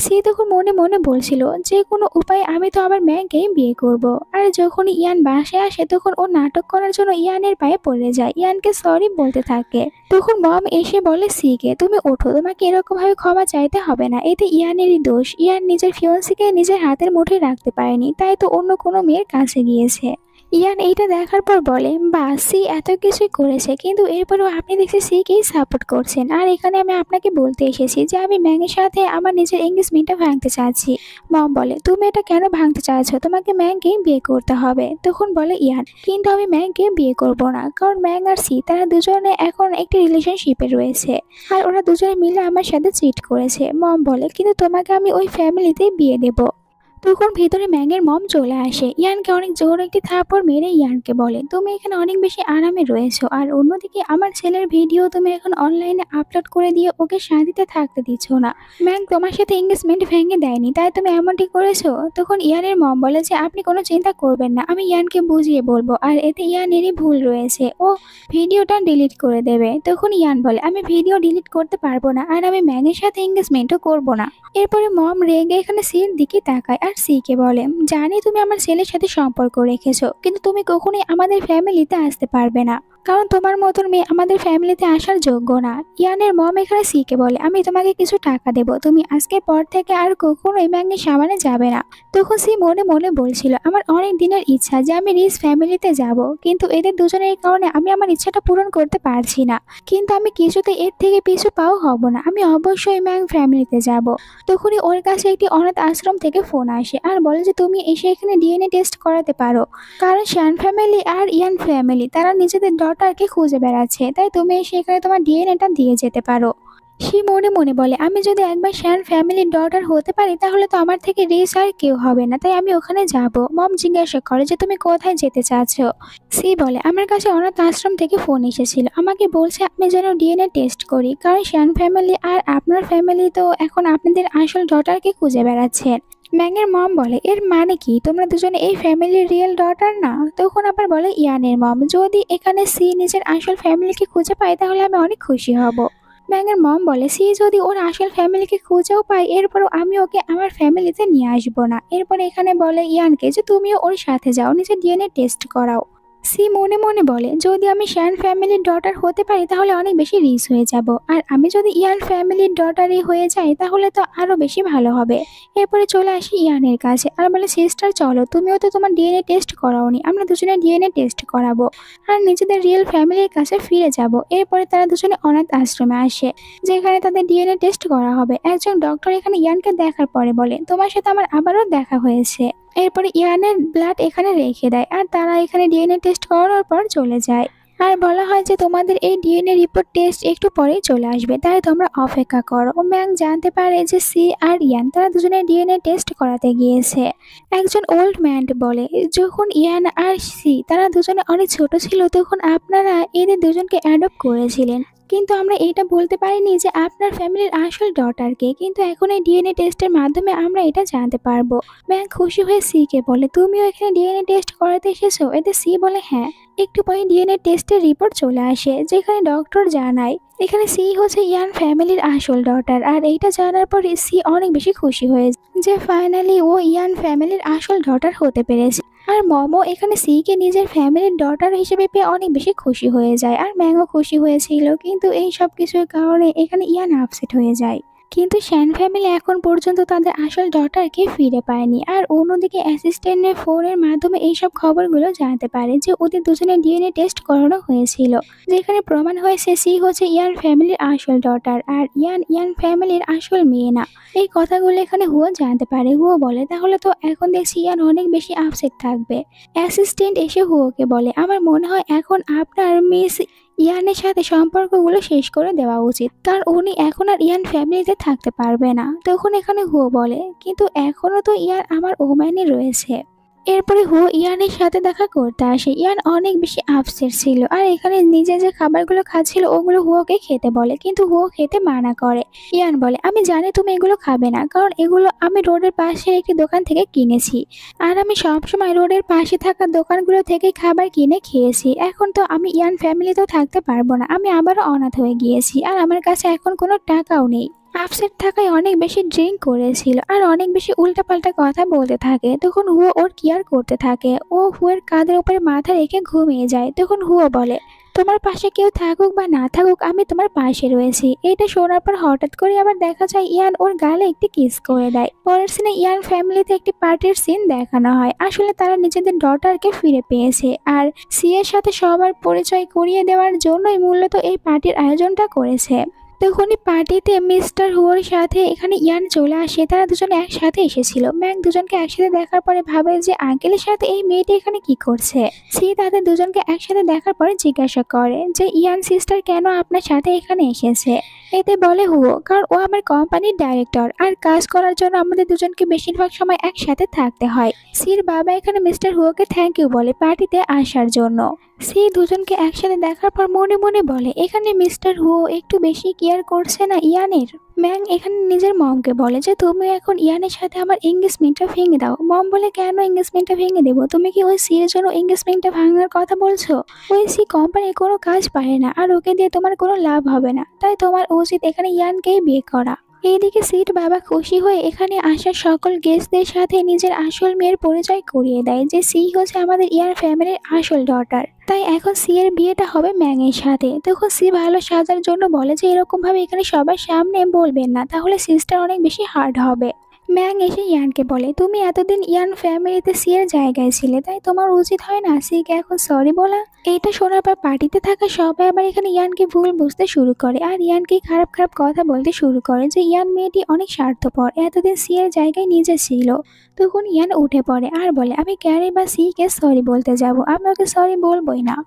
সে তখন মনে মনে বলছিল যে কোনো উপায়ে আমি তো আবার ম্যাংকেই বিয়ে করব। আর যখন ইয়ান বাসায় আসে তখন ও নাটক করার জন্য ইয়ানের পায়ে পড়ে যায়, ইয়ানকে সরি বলতে থাকে। তখন মম এসে বলে সিকে তুমি ওঠো, তোমাকে এরকম ভাবে ক্ষমা চাইতে হবে না, এতে ইয়ানেরই দোষ। ইয়ান নিজের ফিয়ন্সিকে নিজের হাতের মুঠোয় রাখতে পারেনি, তাই তো অন্য কোনো মেয়ের কাছে গিয়েছে। ইয়ান এইটা দেখার পর বলে বা সি এত কিছুই করেছে, কিন্তু এরপরেও আপনি দেখছি সিকেই সাপোর্ট করছেন। আর এখানে আমি আপনাকে বলতে এসেছি যে আমি ম্যাংয়ের সাথে আমার নিজের এঙ্গেজমেন্টটা ভাঙতে চাচ্ছি। মম বলে তুমি এটা কেন ভাঙতে চাচ্ছ? তোমাকে ম্যাংকেই বিয়ে করতে হবে। তখন বলে ইয়ান কিন্তু আমি ম্যাংকে বিয়ে করব না, কারণ ম্যাং আর সি তারা দুজনে এখন একটি রিলেশনশিপে রয়েছে, আর ওরা দুজনে মিলে আমার সাথে চিট করেছে। মম বলে কিন্তু তোমাকে আমি ওই ফ্যামিলিতেই বিয়ে দেব। তখন ভিতরে ম্যাংয়ের মম চলে আসে। ইয়ানকে অনেক জোর একটি থাপ্পড় মেরে ইয়ানকে বলে, তুমি এখানে অনেক বেশি আরামে রয়েছো, আর অন্যদিকে আমার ছেলের ভিডিও তুমি এখন অনলাইনে আপলোড করে দিয়ে ওকে শান্তিতে থাকতে দিচ্ছ না। ম্যাং তোমার সাথে এঙ্গেজমেন্ট ভেঙে দেয়নি, তাই তুমি এমনটি করেছো। তখন ইয়ানের মম বলে যে আপনি কোনো চিন্তা করবেন না, আমি ইয়ানকে বুঝিয়ে বলবো, আর এতে ইয়ানেরই ভুল রয়েছে, ও ভিডিওটা ডিলিট করে দেবে। তখন ইয়ান বলে, আমি ভিডিও ডিলিট করতে পারবো না, আর আমি ম্যাংয়ের সাথে এঙ্গেজমেন্টও করবো না। এরপরে মম রেগে এখানে সির দিকে তাকায় আর সিকে বলে, জানি তুমি আমার ছেলের সাথে সম্পর্ক রেখেছো, কিন্তু তুমি কখনোই আমাদের ফ্যামিলিতে আসতে পারবে না, কারণ তোমার মতন মেয়ে আমাদের ফ্যামিলিতে আসার যোগ্য না। ইয়ানের মম এখানে সিকে বলে, আমি তোমাকে কিছু টাকা দেবো, তুমি আজকের পর থেকে আর কখনোই ব্যাঙের সামনে যাবে না। তখন সি মনে মনে বলছিল, আমার অনেক দিনের ইচ্ছা যে আমি রিস ফ্যামিলিতে যাব, কিন্তু এদের দুজনের কারণে আমি আমার ইচ্ছাটা পূরণ করতে পারছি না। কিন্তু আমি কিছুতে এর থেকে পিছু পাও হব না, আমি অবশ্যই ম্যাং ফ্যামিলিতে যাব। তখনই ওর কাছে একটি অনাথ আশ্রম থেকে ফোন আসে আর বলে যে তুমি এসে এখানে ডিএনএ টেস্ট করাতে পারো, কারণ শ্যান ফ্যামিলি আর ইয়ান ফ্যামিলি তারা নিজেদের ডটারকে খুঁজে বেড়াচ্ছে, তাই তুমি এসে এখানে তোমার ডিএনএটা দিয়ে যেতে পারো। সে মনে মনে বলে, আমি যদি একবার শ্যান ফ্যামিলির ডটার হতে পারি তাহলে তো আমার থেকে রিস আর কেউ হবে না, তাই আমি ওখানে যাব। মম জিজ্ঞাসা করে যে তুমি কোথায় যেতে চাচ্ছ। সি বলে, আমার কাছে অনাথ আশ্রম থেকে ফোন এসেছিল, আমাকে বলছে আমি যেন ডিএনএ টেস্ট করি, কারণ শ্যান ফ্যামিলি আর আপনার ফ্যামিলি তো এখন আপনাদের আসল ডটারকে খুঁজে বেড়াচ্ছেন। ম্যাংয়ের মম বলে, এর মানে কি তোমরা দুজনে এই ফ্যামিলির রিয়েল ডটার না? তখন আবার বলে ইয়ানের মম, যদি এখানে সি নিজের আসল ফ্যামিলিকে খুঁজে পায় তাহলে আমি অনেক খুশি হব। ম্যাংয়ের মম বলে, সি যদি ওর আসল ফ্যামিলিকে খুঁজেও পায় এরপরও আমি ওকে আমার ফ্যামিলিতে নিয়ে আসবো না। এরপর এখানে বলে ইয়ানকে যে তুমিও ওর সাথে যাও, নিজের ডিএনএ টেস্ট করাও। সি মনে মনে বলে, যদি আমি শ্যান ফ্যামিলির ডটার হতে পারি তাহলে অনেক বেশি রিচ হয়ে যাব, আর আমি যদি ইয়ান ফ্যামিলির ডটারই হয়ে যাই তাহলে তো আরো বেশি ভালো হবে। এরপরে চলে আসি ইয়ানের কাছে আর বলে, সিস্টার চলো, তুমিও তো তোমার ডিএনএ টেস্ট করাওনি, আমরা দুজনে ডিএনএ টেস্ট করাবো আর নিজেদের রিয়েল ফ্যামিলির কাছে ফিরে যাব। এরপরে তারা দুজনে অনাথ আশ্রমে আসে, যেখানে তাদের ডিএনএ টেস্ট করা হবে। একজন ডক্টর এখানে ইয়ানকে দেখার পরে বলে, তোমার সাথে আমার আবারও দেখা হয়েছে। এরপরে ইয়ানের ব্লাড এখানে রেখে দেয় আর তারা এখানে ডিএনএ টেস্ট করানোর পর চলে যায়। আর বলা হয় যে তোমাদের এই ডিএনএ রিপোর্ট টেস্ট একটু পরেই চলে আসবে, তাই তোমরা অপেক্ষা করো। ও ম্যাং জানতে পারে যে সি আর ইয়ান তারা দুজনে ডিএনএ টেস্ট করাতে গিয়েছে। একজন ওল্ড ম্যান বলে, যখন ইয়ান আর সি তারা দুজনে অনেক ছোট ছিল তখন আপনারা এদের দুজনকে অ্যাডপ্ট করেছিলেন, কিন্তু আমরা এটা বলতে পারিনি যে আপনার ফ্যামিলির আসল ডটারকে, কিন্তু এখন এই ডিএনএ টেস্টের মাধ্যমে আমরা এটা জানতে পারবো। ম্যাং খুশি হয়ে সিকে বলে, তুমিও এখানে ডিএনএ টেস্ট করাতে এসেছো? এতে সি বলে, হ্যাঁ। একটু পরে ডিএনএ টেস্টের রিপোর্ট চলে আসে, যেখানে ডক্টর জানায় এখানে সি হচ্ছে ইয়ান ফ্যামিলির আসল ডটার। আর এইটা জানার পর সি অনেক বেশি খুশি হয়ে যে ফাইনালি ও ইয়ান ফ্যামিলির আসল ডটার হতে পেরেছে। আর মমও এখানে সিকে নিজের ফ্যামিলির ডটার হিসেবে পেয়ে অনেক বেশি খুশি হয়ে যায়, আর ম্যাংও খুশি হয়েছিল। কিন্তু এই সব কিছুর কারণে এখানে ইয়ান আপসেট হয়ে যায়। কিন্তু শ্যান ফ্যামিলি এখন পর্যন্ত তাদের আসল ডটারকে ফিরে পায়নি। আর অন্যদিকে অ্যাসিস্ট্যান্টের ফোনের মাধ্যমে এইসব খবরগুলো জানতে পারে যে ওদের দুজনের ডিএনএ টেস্ট করানো হয়েছিল, যেখানে প্রমাণ হয়েছে সি হচ্ছে ইয়ান ফ্যামিলির আসল ডটার আর ইয়ান ফ্যামিলির আসল মেয়ে না। এই কথাগুলো এখানে হুয়ো জানতে পারে। হুয়ো বলে, তাহলে তো এখন দেখছি ইয়ান অনেক বেশি আপসেট থাকবে। অ্যাসিস্ট্যান্ট এসে হুয়োকে বলে, আমার মনে হয় এখন আপনার মিস ইয়ানের সাথে সম্পর্কগুলো শেষ করে দেওয়া উচিত, কারণ উনি এখন আর ইয়ান ফ্যামিলিতে থাকতে পারবে না। তখন এখানে হুয়ো বলে, কিন্তু এখনো তো ইয়ান আমার ওম্যানে রয়েছে। এরপরে হুয়ো ইয়ানের সাথে দেখা করতে আসে। ইয়ান অনেক বেশি আপসেট ছিল, আর এখানে নিজে যে খাবারগুলো খাচ্ছিল ওগুলো হুয়োকে খেতে বলে, কিন্তু হুয়ো খেতে মানা করে। ইয়ান বলে, আমি জানি তুমি এগুলো খাবে না, কারণ এগুলো আমি রোডের পাশের একটি দোকান থেকে কিনেছি, আর আমি সবসময় রোডের পাশে থাকা দোকানগুলো থেকে খাবার কিনে খেয়েছি। এখন তো আমি ইয়ান ফ্যামিলিতেও থাকতে পারবো না, আমি আবারও অনাথ হয়ে গিয়েছি, আর আমার কাছে এখন কোনো টাকাও নেই। আপসেট থাকায় অনেক বেশি ড্রিঙ্ক করেছিল আর অনেক বেশি উল্টাপাল্টা কথা বলতে থাকে। তখন হুয়ো ওর কেয়ার করতে থাকে। ও হুয়োর কাঁধের উপরে মাথা রেখে ঘুমিয়ে যায়। তখন হুয়ো বলে, তোমার পাশে কেউ থাকুক বা না থাকুক আমি তোমার পাশে রয়েছি। এটা শোনার পর হঠাৎ করে আবার দেখা যায় ইয়ান ওর গালে একটি কিস করে দেয়। পরের সিনে ইয়ান ফ্যামিলিতে একটি পার্টির সিন দেখানো হয়। আসলে তারা নিজেদের ডটারকে ফিরে পেয়েছে, আর সি এর সাথে সবার পরিচয় করিয়ে দেওয়ার জন্যই মূলত এই পার্টির আয়োজনটা করেছে। তখনই পার্টিতে মিস্টার হুয়োর সাথে এখানে ইয়ান চলে আসে। তারা দুজনে একসাথে এসেছিল। ম্যাং দুজনকে একসাথে দেখার পরে ভাবে যে আঙ্কেলের সাথে এই মেয়েটি এখানে কি করছে। সি তাদের দুজনকে একসাথে দেখার পরে জিজ্ঞাসা করে যে ইয়ান সিস্টার কেন আপনার সাথে এখানে এসেছে। এতে বলে হুও, কারণ ও আমার কোম্পানির ডাইরেক্টর আর কাজ করার জন্য আমাদের দুজনকে বেশিরভাগ সময় একসাথে থাকতে হয়। সির বাবা এখানে মিস্টার হুয়োকে থ্যাংক ইউ বলে পার্টিতে আসার জন্য। সি দুজনকে একসাথে দেখার পর মনে মনে বলে এখানে মিস্টার হুও একটু বেশি কেয়ার করছে না ইয়ানের। ম্যাং এখানে নিজের মমকে বলে যে তুমি এখন ইয়ানের সাথে আমার এঙ্গেজমেন্টটা ভেঙে দাও। মম বলে কেন এঙ্গেজমেন্টটা ভেঙে দেবো? তুমি কি ওই সির জন্য এঙ্গেজমেন্টটা ভাঙার কথা বলছো? ওই সি কোম্পানির কোনো কাজ পারে না আর ওকে দিয়ে তোমার কোনো লাভ হবে না, তাই তোমার উচিত এখানে ইয়ানকেই বিয়ে করা। এইদিকে সিট বাবা খুশি হয়ে এখানে আসা সকল গেস্টদের সাথে নিজের আসল মেয়ের পরিচয় করিয়ে দেয় যে সি হচ্ছে আমাদের ইয়ার ফ্যামিলির আসল ডটার। তাই এখন সি এর বিয়েটা হবে ম্যাং এর সাথে। তখন সি ভালো সাজার জন্য বলে যে এরকম ভাবে এখানে সবার সামনে বলবেন না, তাহলে সিস্টার অনেক বেশি হার্ড হবে। ম্যাং এসে ইয়ানকে বলে তুমি এতদিন ইয়ান ফ্যামিলিতে সি এর জায়গায় ছিলে, তাই তোমার উচিত হয় না সিকে এখন সরি বলা। এইটা শোনার পর পার্টিতে থাকা সবাই আবার এখানে ইয়ানকে ভুল বুঝতে শুরু করে আর ইয়ানকে খারাপ খারাপ কথা বলতে শুরু করে যে ইয়ান মেয়েটি অনেক স্বার্থপর, এতদিন সি এর জায়গায় নিজে ছিল। তখন ইয়ান উঠে পড়ে আর বলে আমি ক্যারে বা সি কে সরি বলতে যাব, আমি ওকে সরি বলবোই না।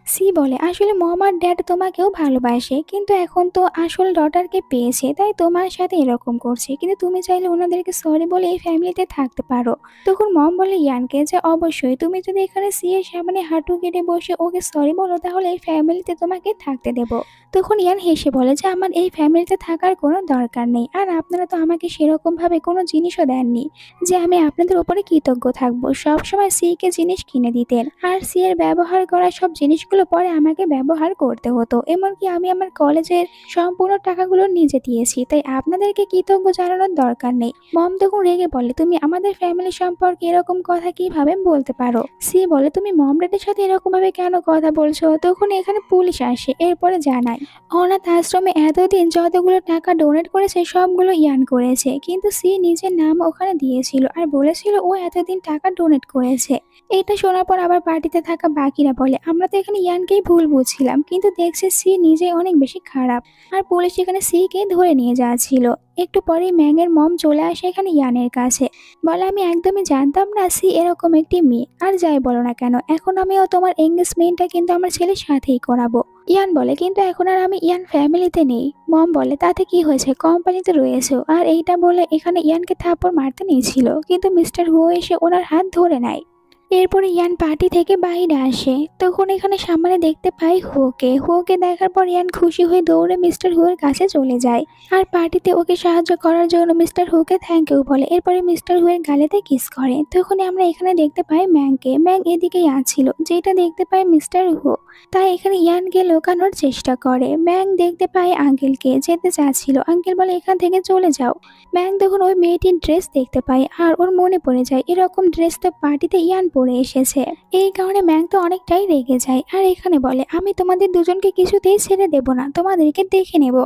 সি বলে আসলে মম আর ড্যাড তোমাকেও ভালোবাসে, কিন্তু এখন তো আসল ডটারকে পেয়েছে তাই তোমার সাথে এরকম করছে, কিন্তু তুমি চাইলে ওনাদেরকে সরি বলে এই ফ্যামিলিতে থাকতে পারো। তখন মম বলে ইয়ানকে যে অবশ্যই তুমি যদি এখানে সি এর সামনে হাঁটু কেটে বসে ওকে সরি বলো তাহলে এই ফ্যামিলিতে তোমাকে থাকতে দেব। তখন ইয়ান হেসে বলে যে আমার এই ফ্যামিলিতে থাকার কোনো দরকার নেই, আর আপনারা তো আমাকে সেরকম ভাবে কোনো জিনিসও দেননি যে আমি আপনাদের উপরে কৃতজ্ঞ থাকবো। সবসময় সি কে জিনিস কিনে দিতেন আর সি এর ব্যবহার করা সব জিনিসগুলো পরে আমাকে ব্যবহার করতে হতো, এমনকি আমি আমার কলেজের সম্পূর্ণ টাকাগুলো নিজে দিয়েছি, তাই আপনাদেরকে কৃতজ্ঞ জানানোর দরকার নেই। মম তখন রেগে বলে তুমি আমাদের ফ্যামিলি সম্পর্কে এরকম কথা কিভাবে বলতে পারো? সি বলে তুমি মম ড্যাডের সাথে এরকম ভাবে কেন কথা বলছো? তখন এখানে পুলিশ আসে, এরপরে জানায় অনাথ আশ্রমে এতদিন যতগুলো টাকা ডোনেট করেছে সবগুলো ইয়ান করেছে, কিন্তু সি নিজের নাম ওখানে দিয়েছিল আর বলেছিল ও এতদিন টাকা ডোনেট করেছে। এটা শোনার পর আবার পার্টিতে থাকা বাকিরা বলে আমরা তো এখানে ইয়ানকেই ভুল বুঝছিলাম, কিন্তু দেখছি সি নিজে অনেক বেশি খারাপ। আর পুলিশ এখানে সি কে ধরে নিয়ে যাচ্ছিল। একটু পরেই ম্যাংয়ের মম চলে আসে এখানে ইয়ানের কাছে, বলে আমি একদমই জানতাম না সি এরকম একটি মেয়ে, আর যাই বলো না কেন এখন আমিও তোমার এঙ্গেজমেন্টটা কিন্তু আমার ছেলের সাথেই করাবো। ইয়ান বলে কিন্তু এখন আর আমি ইয়ান ফ্যামিলিতে নেই। মম বলে তাতে কি হয়েছে, কোম্পানিতে রয়েছে। আর এইটা বলে এখানে ইয়ানকে থাপ্পড় মারতে নিয়েছিল, কিন্তু মিস্টার হু এসে ওনার হাত ধরে নেয়। এরপরে ইয়ান পার্টি থেকে বাইরে আসে, তখন এখানে সামনে দেখতে পাই হুকে। হুকে দেখার পর ইয়ান খুশি হয়ে দৌড়ে মিস্টার হুয়ের কাছে চলে যায় আর পার্টিতে ওকে সাহায্য করার জন্য মিস্টার হুকে থ্যাংক ইউ বলে। এরপরে মিস্টার হুয়ের গালেতে কিস করে। তখনই আমরা এখানে দেখতে পাই ম্যাংকে। ম্যাং এদিকেই আসছিল, যেটা দেখতে পাই মিস্টার হু, তাই এখানে ইয়ানকে লুকানোর চেষ্টা করে। ম্যাং দেখতে পাই আঙ্কেলকে, যেতে চাচ্ছিল। আঙ্কেল বলে এখান থেকে চলে যাও। ম্যাং তখন ওই মেয়েটির ড্রেস দেখতে পায় আর ওর মনে পড়ে যায় এরকম ড্রেস তো পার্টিতে ইয়ান পরে এসেছে। এই কারণে ম্যাং তো অনেকটাই রেগে যায় আর এখানে বলে আমি তোমাদের দুজনকে কিছুতেই ছেড়ে দেব না, তোমাদেরকে দেখে নেব।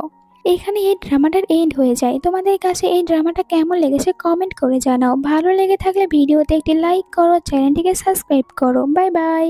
এখানে এই ড্রামাটার এন্ড হয়ে যায়। তোমাদের কাছে এই ড্রামাটা কেমন লেগেছে কমেন্ট করে জানাও। ভালো লেগে থাকলে ভিডিওতে একটি লাইক করো, চ্যানেলটিকে সাবস্ক্রাইব করো। Bye bye.